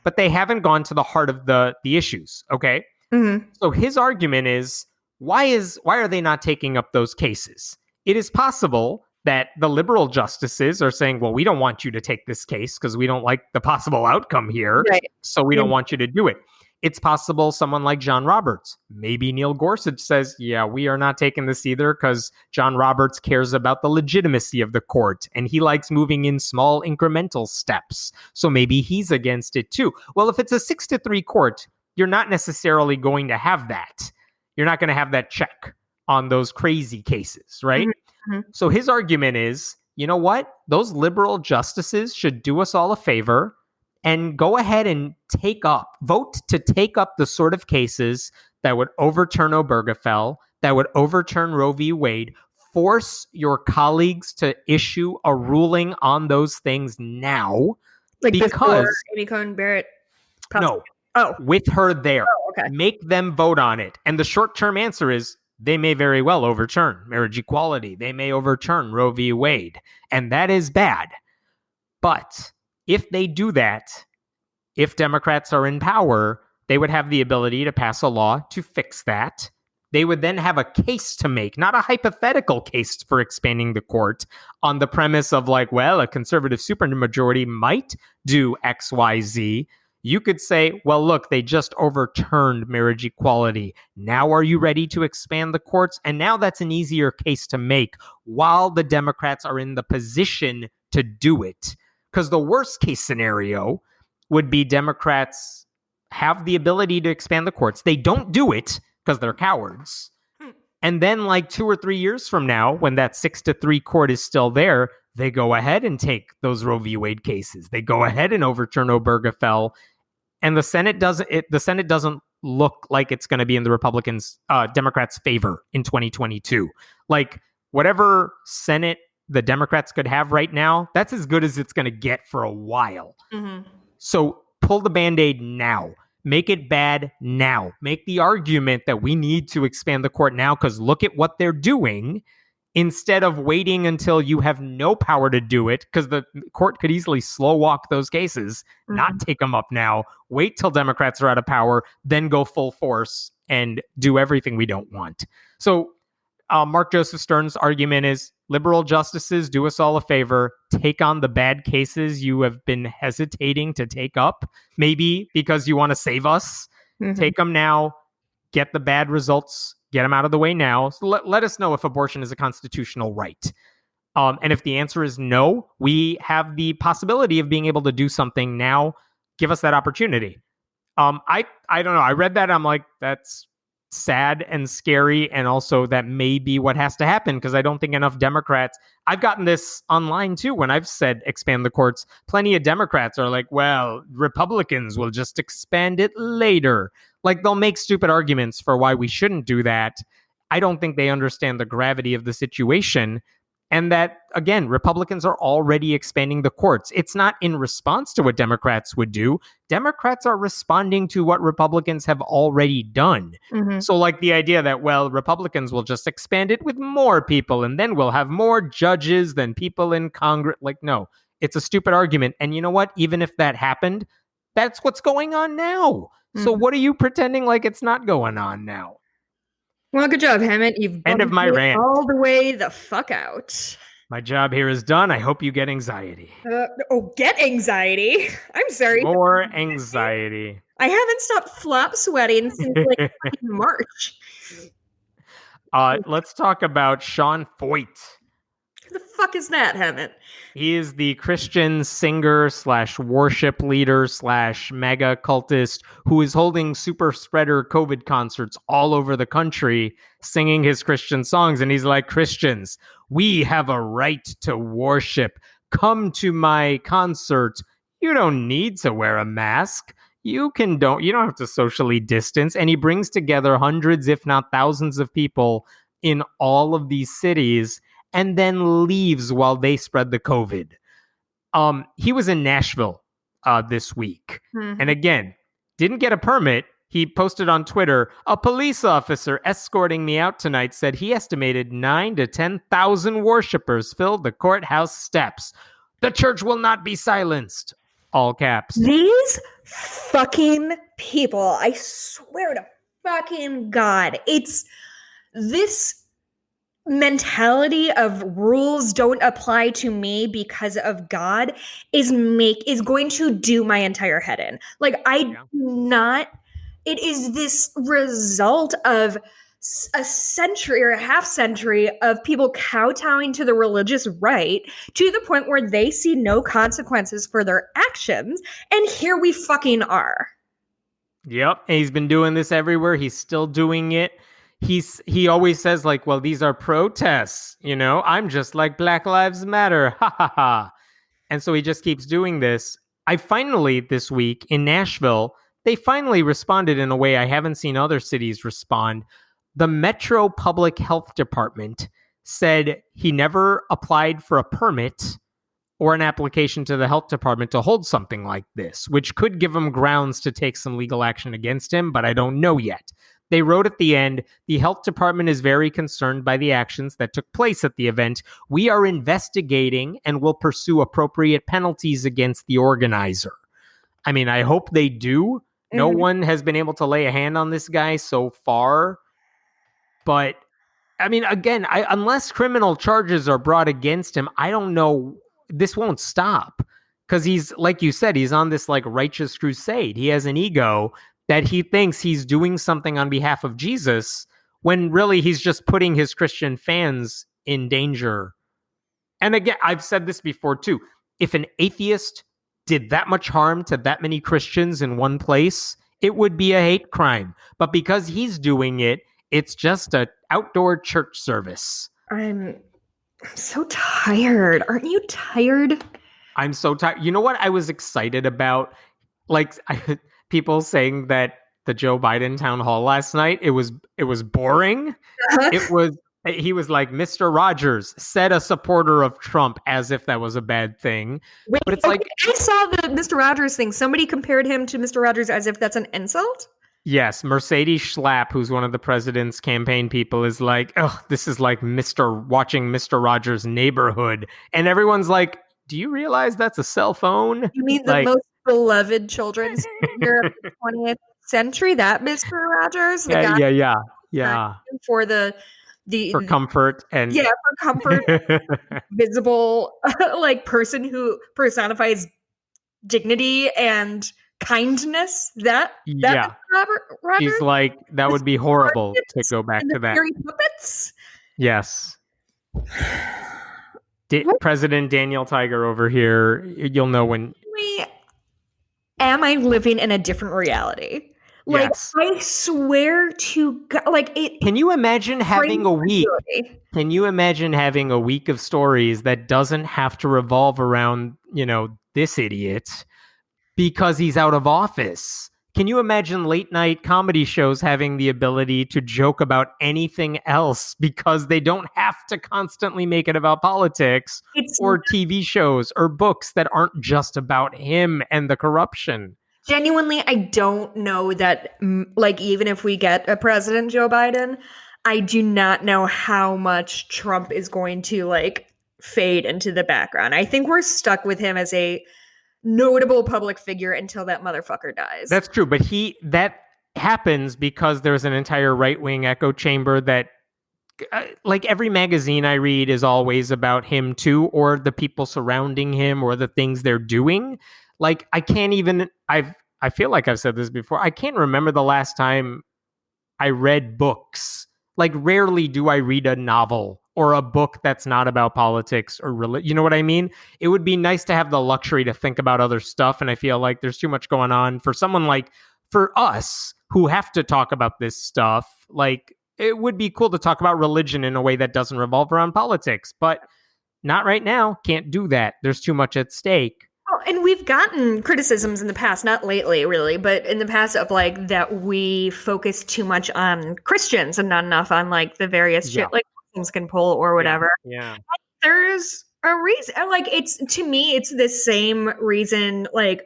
but they haven't gone to the heart of the issues. Okay. Mm-hmm. So his argument is, why are they not taking up those cases? It is possible that the liberal justices are saying, well, we don't want you to take this case because we don't like the possible outcome here. Right. So we don't want you to do it. It's possible someone like John Roberts, maybe Neil Gorsuch says, yeah, we are not taking this either because John Roberts cares about the legitimacy of the court and he likes moving in small incremental steps. So maybe he's against it too. Well, if it's a 6-3 court, you're not necessarily going to have that. You're not going to have that check on those crazy cases, right? Mm-hmm. So his argument is, you know what? Those liberal justices should do us all a favor and go ahead and vote to take up the sort of cases that would overturn Obergefell, that would overturn Roe v. Wade. Force your colleagues to issue a ruling on those things now. Like because Amy Coney Barrett. No. Oh. With her there. Oh, okay. Make them vote on it. And the short-term answer is they may very well overturn marriage equality. They may overturn Roe v. Wade. And that is bad. But if they do that, if Democrats are in power, they would have the ability to pass a law to fix that. They would then have a case to make, not a hypothetical case for expanding the court on the premise of like, well, a conservative supermajority might do X, Y, Z. You could say, well, look, they just overturned marriage equality. Now are you ready to expand the courts? And now that's an easier case to make while the Democrats are in the position to do it. Because the worst case scenario would be Democrats have the ability to expand the courts. They don't do it because they're cowards. And then like 2 or 3 years from now, when that 6-3 court is still there, they go ahead and take those Roe v. Wade cases. They go ahead and overturn Obergefell. And the Senate doesn't look like it's going to be in the Democrats' favor in 2022. Like whatever Senate the Democrats could have right now, that's as good as it's going to get for a while. Mm-hmm. So pull the Band-Aid now. Make it bad now. Make the argument that we need to expand the court now because look at what they're doing instead of waiting until you have no power to do it because the court could easily slow walk those cases, not take them up now, wait till Democrats are out of power, then go full force and do everything we don't want. So Mark Joseph Stern's argument is liberal justices, do us all a favor, take on the bad cases you have been hesitating to take up, maybe because you want to save us. Take them now, get the bad results, get them out of the way now. So let us know if abortion is a constitutional right. And if the answer is no, we have the possibility of being able to do something now. Give us that opportunity. I don't know. I read that. I'm like, that's sad and scary, and also that may be what has to happen because I don't think enough Democrats. I've gotten this online too when I've said expand the courts. Plenty of Democrats are like, well, Republicans will just expand it later. Like they'll make stupid arguments for why we shouldn't do that. I don't think they understand the gravity of the situation. And that, again, Republicans are already expanding the courts. It's not in response to what Democrats would do. Democrats are responding to what Republicans have already done. So like the idea that, well, Republicans will just expand it with more people and then we'll have more judges than people in Congress. Like, no, it's a stupid argument. And you know what? Even if that happened, that's what's going on now. So what are you pretending like it's not going on now? Well, good job, Hammett. You've End of my rant. All the way the fuck out. My job here is done. I hope you get anxiety. Get anxiety? I'm sorry. More anxiety. I haven't stopped flop sweating since like March. Let's talk about Sean Feucht. Who the fuck is that, Hammett? He is the Christian singer / worship leader / mega cultist who is holding super spreader COVID concerts all over the country, singing his Christian songs. And he's like, Christians, we have a right to worship. Come to my concert. You don't need to wear a mask. You don't have to socially distance. And he brings together hundreds, if not thousands of people in all of these cities and then leaves while they spread the COVID. He was in Nashville this week. And again, didn't get a permit. He posted on Twitter, a police officer escorting me out tonight said he estimated 9,000 to 10,000 worshipers filled the courthouse steps. The church will not be silenced. All caps. These fucking people, I swear to fucking God, it's this mentality of rules don't apply to me because of God is going to do my entire head in. Like it is this result of a century or a half century of people kowtowing to the religious right to the point where they see no consequences for their actions. And here we fucking are. Yep. And he's been doing this everywhere. He's still doing it. He always says like, well, these are protests, I'm just like Black Lives Matter. Ha ha ha. And so he just keeps doing this. I finally this week in Nashville, they finally responded in a way I haven't seen other cities respond. The Metro Public Health Department said he never applied for a permit or an application to the health department to hold something like this, which could give him grounds to take some legal action against him, but I don't know yet. They wrote at the end, the health department is very concerned by the actions that took place at the event. We are investigating and will pursue appropriate penalties against the organizer. I mean, I hope they do. No one has been able to lay a hand on this guy so far. But I mean, again, unless criminal charges are brought against him, I don't know. This won't stop because he's, like you said, he's on this like righteous crusade. He has an ego that he thinks he's doing something on behalf of Jesus when really he's just putting his Christian fans in danger. And again, I've said this before too. If an atheist did that much harm to that many Christians in one place, it would be a hate crime. But because he's doing it, it's just an outdoor church service. I'm so tired. Aren't you tired? I'm so tired. You know what I was excited about? Like people saying that the Joe Biden town hall last night, it was boring. He was like, Mr. Rogers said a supporter of Trump, as if that was a bad thing. Wait, but it's like, I saw the Mr. Rogers thing. Somebody compared him to Mr. Rogers as if that's an insult. Yes, Mercedes Schlapp, who's one of the president's campaign people, is like, oh, this is like watching Mr. Rogers' Neighborhood. And everyone's like, do you realize that's a cell phone? You mean the most beloved children's figure of the 20th century? That Mr. Rogers? The guy yeah. For comfort and for comfort, visible like person who personifies dignity and kindness. That Mr. Rogers? He's like, that would be horrible to go back to that. Puppets? Yes. President Daniel Tiger over here. You'll know when. Am I living in a different reality? Like, yes. I swear to God, like it. Can you imagine having a week? Can you imagine having a week of stories that doesn't have to revolve around, this idiot because he's out of office? Can you imagine late night comedy shows having the ability to joke about anything else because they don't have to constantly make it about politics or TV shows or books that aren't just about him and the corruption? Genuinely, I don't know that, like, even if we get a President Joe Biden, I do not know how much Trump is going to, like, fade into the background. I think we're stuck with him as a notable public figure until that motherfucker dies. That's true, but that happens because there's an entire right-wing echo chamber that, like, every magazine I read is always about him too, or the people surrounding him, or the things they're doing. Like, I feel like I've said this before. I can't remember the last time I read books. Like, rarely do I read a novel or a book that's not about politics or religion. You know what I mean? It would be nice to have the luxury to think about other stuff. And I feel like there's too much going on for us who have to talk about this stuff. Like, it would be cool to talk about religion in a way that doesn't revolve around politics, but not right now. Can't do that. There's too much at stake. Oh, and we've gotten criticisms in the past, not lately really, but in the past of like that we focus too much on Christians and not enough on like the various shit like Muslims can pull or whatever. Yeah. There's a reason. Like, it's, to me, it's the same reason. Like,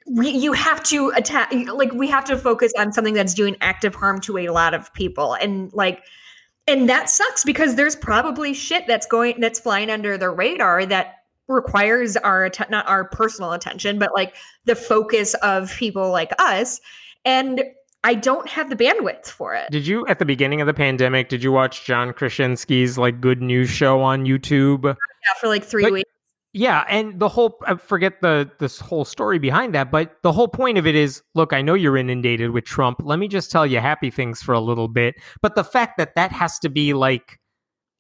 you have to attack. Like, we have to focus on something that's doing active harm to a lot of people, and like. And that sucks because there's probably shit that's flying under the radar that requires not our personal attention, but like the focus of people like us. And I don't have the bandwidth for it. Did you, at the beginning of the pandemic, did you watch John Krasinski's like good news show on YouTube? Yeah, for like 3 weeks. Yeah, and the whole, I forget this whole story behind that, but the whole point of it is, look, I know you're inundated with Trump. Let me just tell you happy things for a little bit. But the fact that has to be like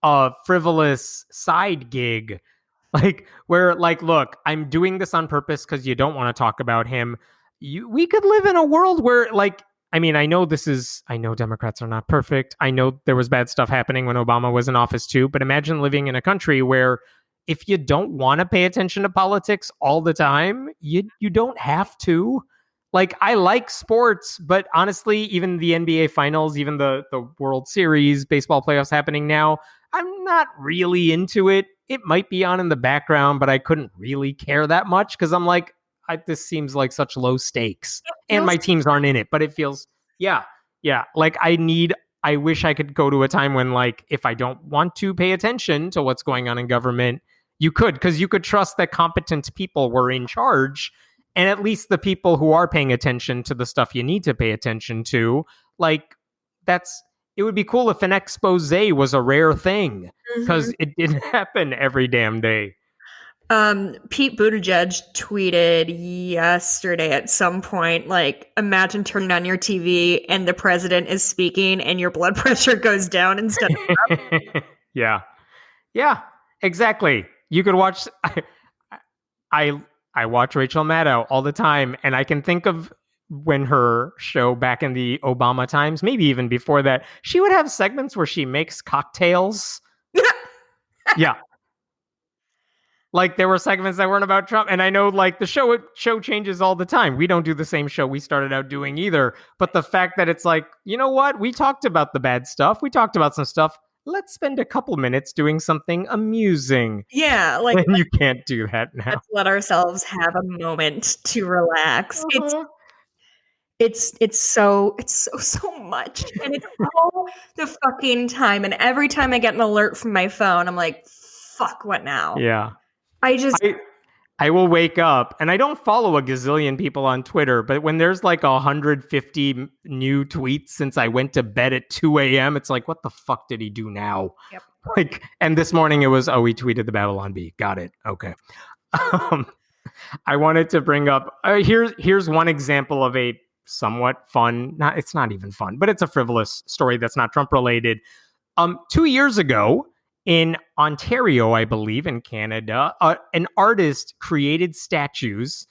a frivolous side gig, like where like, look, I'm doing this on purpose because you don't want to talk about him. We could live in a world where like, I mean, I know Democrats are not perfect. I know there was bad stuff happening when Obama was in office too, but imagine living in a country where if you don't want to pay attention to politics all the time, you don't have to. Like, I like sports, but honestly, even the NBA finals, even the World Series, baseball playoffs happening now, I'm not really into it. It might be on in the background, but I couldn't really care that much because I'm like, this seems like such low stakes. And my teams aren't in it, but it feels, yeah. Like, I wish I could go to a time when, like, if I don't want to pay attention to what's going on in government, you could, because you could trust that competent people were in charge, and at least the people who are paying attention to the stuff you need to pay attention to, like, it would be cool if an expose was a rare thing, because it didn't happen every damn day. Pete Buttigieg tweeted yesterday at some point, like, imagine turning on your TV and the president is speaking and your blood pressure goes down instead of up. Yeah, exactly. You could watch. I watch Rachel Maddow all the time, and I can think of when her show back in the Obama times, maybe even before that, she would have segments where she makes cocktails. Yeah. Like, there were segments that weren't about Trump, and I know, like, the show changes all the time. We don't do the same show we started out doing either. But the fact that it's like, you know what? We talked about the bad stuff. We talked about some stuff. Let's spend a couple minutes doing something amusing. Yeah, like, and you can't do that now. Let's let ourselves have a moment to relax. It's so much, and it's all the fucking time. And every time I get an alert from my phone, I'm like, fuck, what now? Yeah. I will wake up, and I don't follow a gazillion people on Twitter, but when there's like 150 new tweets since I went to bed at 2 a.m., it's like, what the fuck did he do now? Yep. Like, and this morning it was, he tweeted the Babylon Bee. Got it. Okay. I wanted to bring up, here's one example of a somewhat fun, it's not even fun, but it's a frivolous story that's not Trump related. 2 years ago, in Ontario, I believe, in Canada, an artist created statues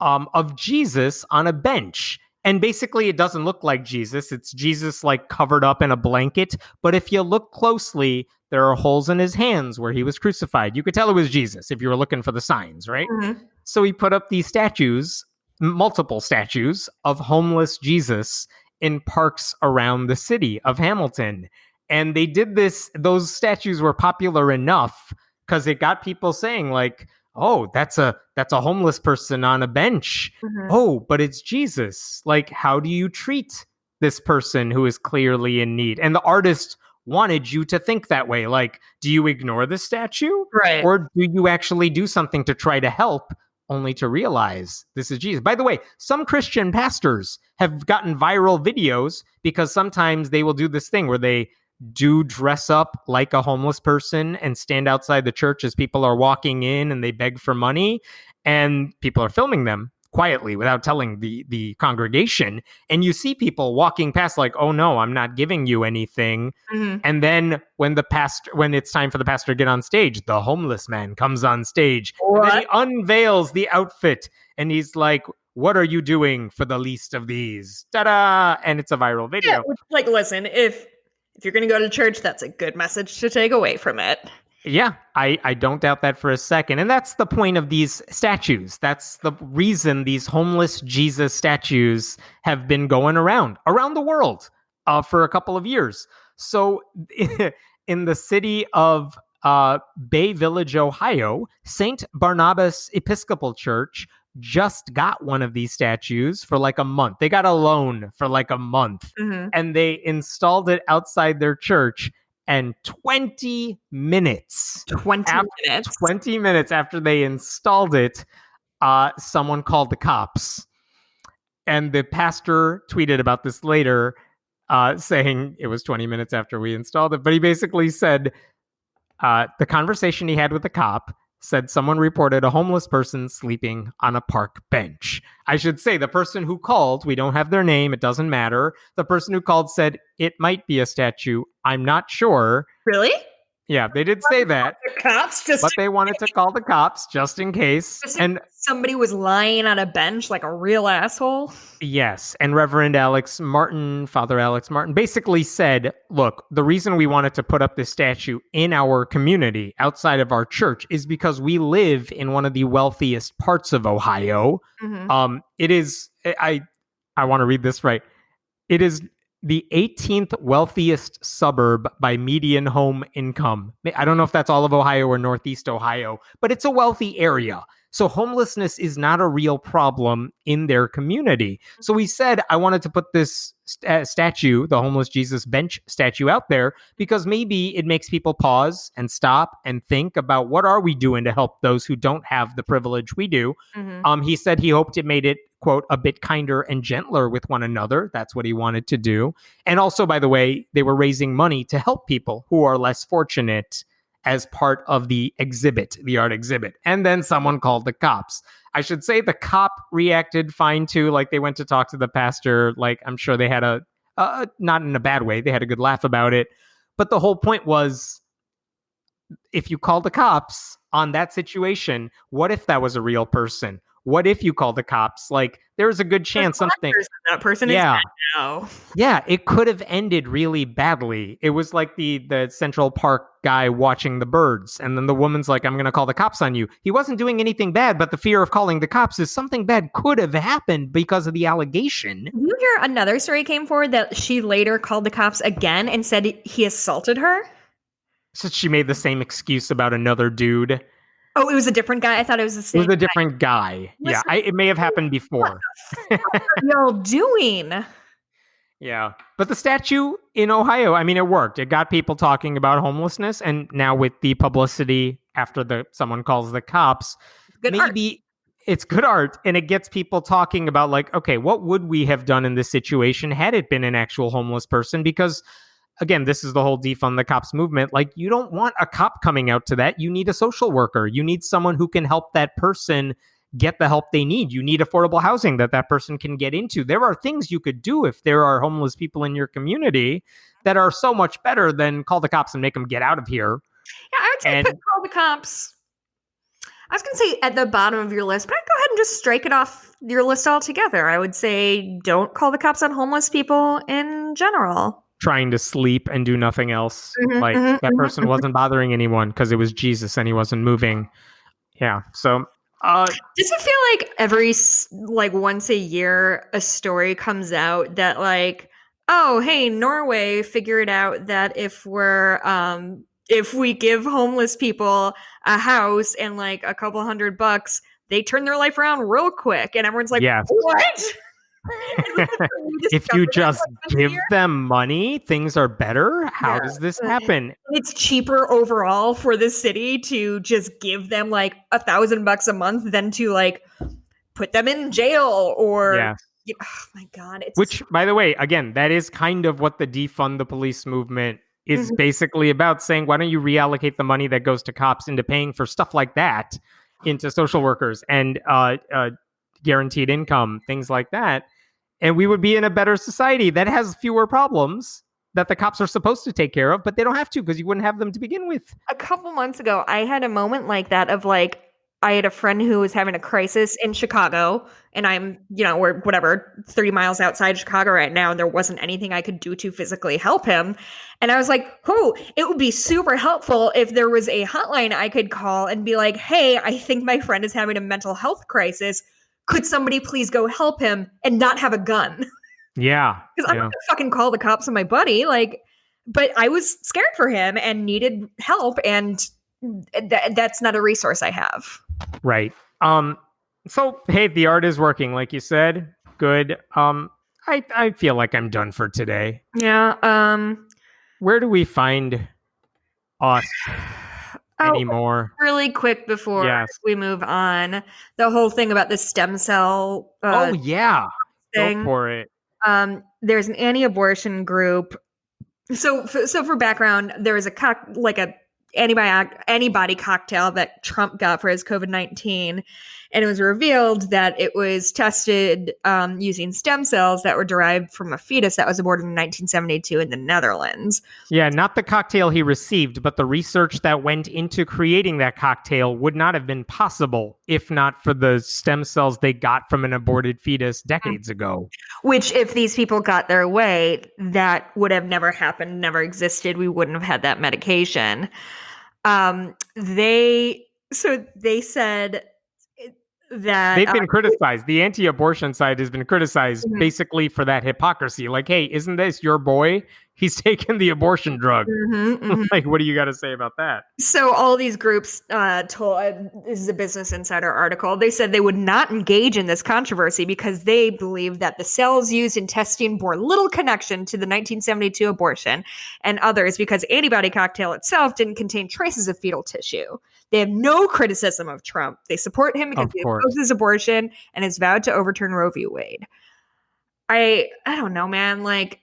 of Jesus on a bench. And basically, it doesn't look like Jesus. It's Jesus, like, covered up in a blanket. But if you look closely, there are holes in his hands where he was crucified. You could tell it was Jesus if you were looking for the signs, right? Mm-hmm. So he put up these statues, multiple statues, of homeless Jesus in parks around the city of Hamilton. And they did this, those statues were popular enough because it got people saying, like, oh, that's a homeless person on a bench. Mm-hmm. Oh, but it's Jesus. Like, how do you treat this person who is clearly in need? And the artist wanted you to think that way. Like, do you ignore the statue? Right. Or do you actually do something to try to help, only to realize this is Jesus? By the way, some Christian pastors have gotten viral videos because sometimes they will do this thing where they do dress up like a homeless person and stand outside the church as people are walking in and they beg for money, and people are filming them quietly without telling the congregation. And you see people walking past like, oh no, I'm not giving you anything. Mm-hmm. And then when it's time for the pastor to get on stage, the homeless man comes on stage. What? And then he unveils the outfit and he's like, what are you doing for the least of these? Ta-da! And it's a viral video. Yeah, like, listen, if you're going to go to church, that's a good message to take away from it. Yeah, I don't doubt that for a second. And that's the point of these statues. That's the reason these homeless Jesus statues have been going around the world for a couple of years. So in the city of Bay Village, Ohio, St. Barnabas Episcopal Church just got one of these statues for like a month. They got a loan for like a month, mm-hmm. and they installed it outside their church. And 20 minutes after they installed it, someone called the cops. And the pastor tweeted about this later, saying it was 20 minutes after we installed it. But he basically said the conversation he had with the cop said someone reported a homeless person sleeping on a park bench. I should say the person who called, we don't have their name, it doesn't matter. The person who called said it might be a statue. I'm not sure. Really? Yeah, they did say that. The cops but they wanted to call the cops just in case. And somebody was lying on a bench like a real asshole. Yes, and Father Alex Martin basically said, look, the reason we wanted to put up this statue in our community outside of our church is because we live in one of the wealthiest parts of Ohio. Mm-hmm. It is, I want to read this right. It is the 18th wealthiest suburb by median home income. I don't know if that's all of Ohio or Northeast Ohio, but it's a wealthy area. So homelessness is not a real problem in their community. So we said, I wanted to put this statue, the homeless Jesus bench statue, out there because maybe it makes people pause and stop and think about what are we doing to help those who don't have the privilege we do. Mm-hmm. He said he hoped it made it quote, a bit kinder and gentler with one another. That's what he wanted to do. And also, by the way, they were raising money to help people who are less fortunate as part of the art exhibit. And then someone called the cops. I should say the cop reacted fine too. Like, they went to talk to the pastor. Like, I'm sure they had not in a bad way. They had a good laugh about it. But the whole point was, if you call the cops on that situation, what if that was a real person? What if you call the cops? Like, there's a good chance something. That person is dead now. Yeah, it could have ended really badly. It was like the Central Park guy watching the birds, and then the woman's like, I'm going to call the cops on you. He wasn't doing anything bad, but the fear of calling the cops is something bad could have happened because of the allegation. Did you hear another story came forward that she later called the cops again and said he assaulted her? So she made the same excuse about another dude. Oh, it was a different guy? I thought it was the same. It was a different guy. Yeah, it may have happened before. What are y'all doing? Yeah. But the statue in Ohio, I mean, it worked. It got people talking about homelessness. And now with the publicity after someone calls the cops, it's good art. And it gets people talking about, like, okay, what would we have done in this situation had it been an actual homeless person? Because again, this is the whole defund the cops movement. Like, you don't want a cop coming out to that. You need a social worker. You need someone who can help that person get the help they need. You need affordable housing that person can get into. There are things you could do if there are homeless people in your community that are so much better than call the cops and make them get out of here. Yeah, I would say call the cops. I was going to say at the bottom of your list, but I'd go ahead and just strike it off your list altogether. I would say don't call the cops on homeless people in general. Trying to sleep and do nothing else. That person wasn't bothering anyone because it was Jesus and he wasn't moving. Yeah. So does it feel like every once a year a story comes out that, like, oh, hey, Norway figured out that if we give homeless people a house and like a couple $100, they turn their life around real quick, and everyone's like, yes. What? If you just give them money, things are better. How does this happen? It's cheaper overall for the city to just give them like $1,000 a month than to like put them in jail or. Oh my God! Which, by the way, again, that is kind of what the defund the police movement is basically about. Saying, why don't you reallocate the money that goes to cops into paying for stuff like that into social workers and guaranteed income, things like that. And we would be in a better society that has fewer problems that the cops are supposed to take care of, but they don't have to because you wouldn't have them to begin with. A couple months ago, I had a moment like that of like, I had a friend who was having a crisis in Chicago, and I'm, we're 30 miles outside Chicago right now, and there wasn't anything I could do to physically help him. And I was like, it would be super helpful if there was a hotline I could call and be like, hey, I think my friend is having a mental health crisis. Could somebody please go help him and not have a gun? Yeah. Because I'm not going to fucking call the cops on my buddy. Like, but I was scared for him and needed help, and that's not a resource I have. Right. So, hey, the art is working, like you said. Good. I feel like I'm done for today. Yeah. Where do we find us anymore? Really quick before we move on, the whole thing about the stem cell. Thing. Go for it. There's an anti-abortion group. So for background, there was a antibody cocktail that Trump got for his COVID-19, and it was revealed that it was tested using stem cells that were derived from a fetus that was aborted in 1972 in the Netherlands. Yeah, not the cocktail he received, but the research that went into creating that cocktail would not have been possible if not for the stem cells they got from an aborted fetus decades ago. Which, if these people got their way, that would have never happened, never existed. We wouldn't have had that medication. They said that they've been criticized. The anti-abortion side has been criticized basically for that hypocrisy. Like, hey, isn't this your boy? He's taken the abortion drug. Like, what do you got to say about that? So all these groups told, this is a Business Insider article, they said they would not engage in this controversy because they believe that the cells used in testing bore little connection to the 1972 abortion and others because antibody cocktail itself didn't contain traces of fetal tissue. They have no criticism of Trump. They support him because he opposes abortion and has vowed to overturn Roe v. Wade. I don't know, man. Like,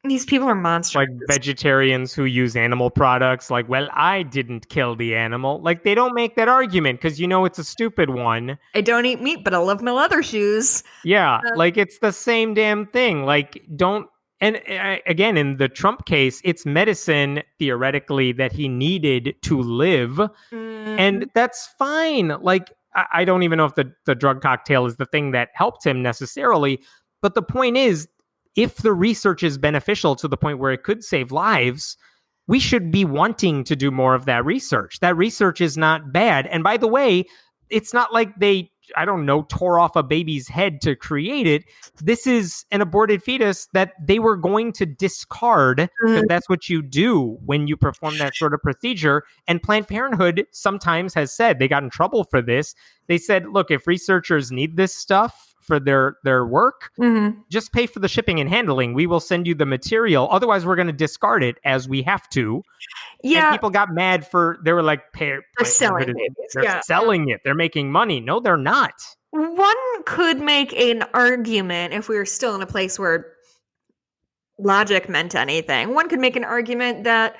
these people are monsters. Like vegetarians who use animal products. Like, well, I didn't kill the animal. Like, they don't make that argument because it's a stupid one. I don't eat meat, but I love my leather shoes. Yeah, like it's the same damn thing. Like, don't. And again, in the Trump case, it's medicine theoretically that he needed to live, and that's fine. Like, I don't even know if the drug cocktail is the thing that helped him necessarily, but the point is, if the research is beneficial to the point where it could save lives, we should be wanting to do more of that research. That research is not bad. And by the way, it's not like they, tore off a baby's head to create it. This is an aborted fetus that they were going to discard because that's what you do when you perform that sort of procedure. And Planned Parenthood sometimes has said, they got in trouble for this. They said, look, if researchers need this stuff for their work, just pay for the shipping and handling. We will send you the material. Otherwise, we're going to discard it as we have to. Yeah. And people got mad they were like, they're selling babies. They're selling it. They're making money. No, they're not. One could make an argument if we were still in a place where logic meant anything. One could make an argument that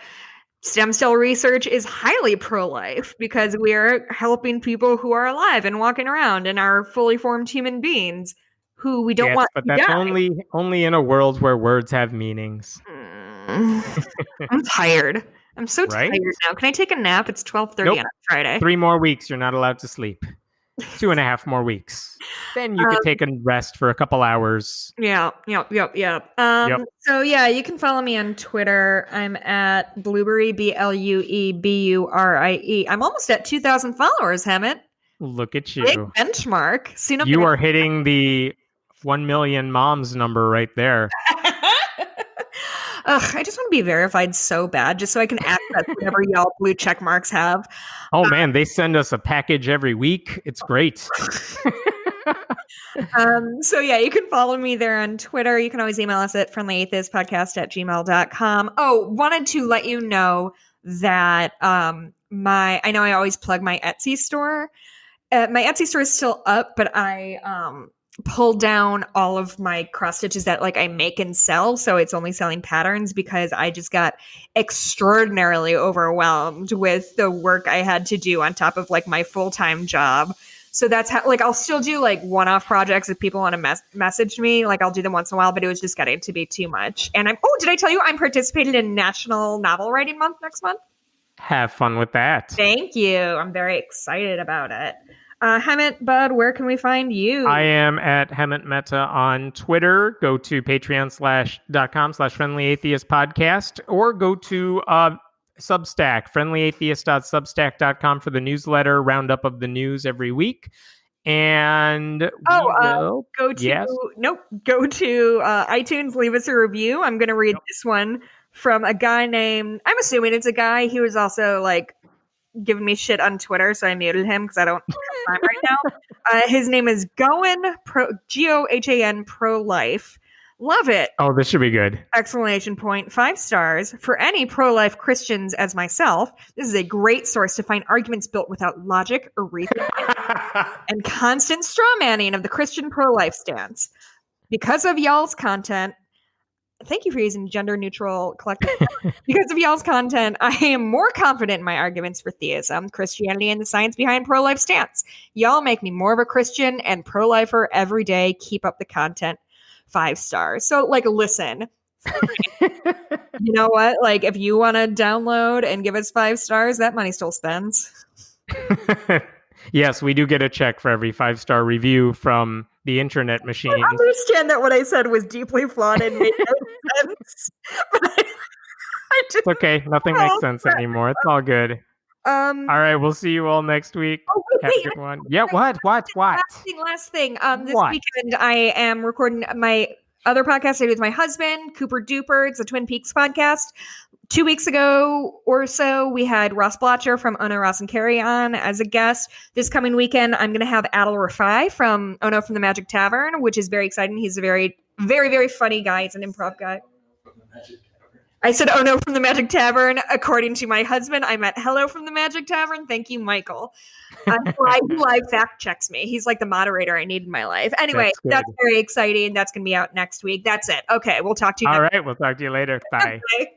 stem cell research is highly pro-life because we are helping people who are alive and walking around and are fully formed human beings who we don't want to die. But that's only in a world where words have meanings. I'm tired. I'm so tired now. Can I take a nap? It's 12:30 on a Friday. 3 more weeks. You're not allowed to sleep. 2.5 more weeks. Then you could take a rest for a couple hours. Yeah. So yeah, you can follow me on Twitter. I'm at Blueberry, BLUEBURIE. I'm almost at 2,000 followers, Hammett. Look at you. Big benchmark. You are hitting the 1 million moms number right there. I just want to be verified so bad, just so I can access whatever y'all blue check marks have. Oh man, they send us a package every week. It's great. So yeah, you can follow me there on Twitter. You can always email us at friendlyatheistpodcast@gmail.com. Oh, wanted to let you know that I know I always plug my Etsy store. My Etsy store is still up, but I pulled down all of my cross stitches that I make and sell, so it's only selling patterns because I just got extraordinarily overwhelmed with the work I had to do on top of my full-time job. So that's how I'll still do one-off projects if people want to message me. I'll do them once in a while, but it was just getting to be too much. And did I tell you I'm participating in National Novel Writing Month next month? Have fun with that. Thank you. I'm very excited about it. Hammett, bud, where can we find you? I am at Hammett Meta on Twitter. Go to patreon.com/friendlyatheistpodcast or go to Substack, friendlyatheist.substack.com for the newsletter, roundup of the news every week. And go to iTunes, leave us a review. I'm going to read this one from a guy named, I'm assuming it's a guy. He was also giving me shit on Twitter, so I muted him because I don't have time right now. His name is Gohan Gohan pro-life. Love it. Oh, this should be good. Exclamation point. 5 stars. For any pro-life Christians as myself, this is a great source to find arguments built without logic or reason and constant strawmanning of the Christian pro-life stance. Because of y'all's content, thank you for using gender-neutral collective. Because of y'all's content, I am more confident in my arguments for theism, Christianity, and the science behind pro-life stance. Y'all make me more of a Christian and pro-lifer every day. Keep up the content. 5 stars. So, listen. You know what? If you want to download and give us 5 stars, that money still spends. Yes, we do get a check for every 5-star review from the internet machine. I understand that what I said was deeply flawed and made no sense. It's okay. Nothing makes sense anymore. It's all good. All right, we'll see you all next week. Have a good one. Yeah, what? Last thing. This weekend I am recording other podcast I do with my husband, Cooper Duper. It's a Twin Peaks podcast. 2 weeks ago or so, we had Ross Blotcher from Ono, Ross and Carrie on as a guest. This coming weekend, I'm going to have Adil Rafai from Ono from the Magic Tavern, which is very exciting. He's a very, very, very funny guy. He's an improv guy. I said, oh no, from the Magic Tavern. According to my husband, I meant hello from the Magic Tavern. Thank you, Michael. He live fact checks me. He's like the moderator I need in my life. Anyway, that's very exciting. That's going to be out next week. That's it. Okay, we'll talk to you All right, we'll talk to you later. Bye. Okay.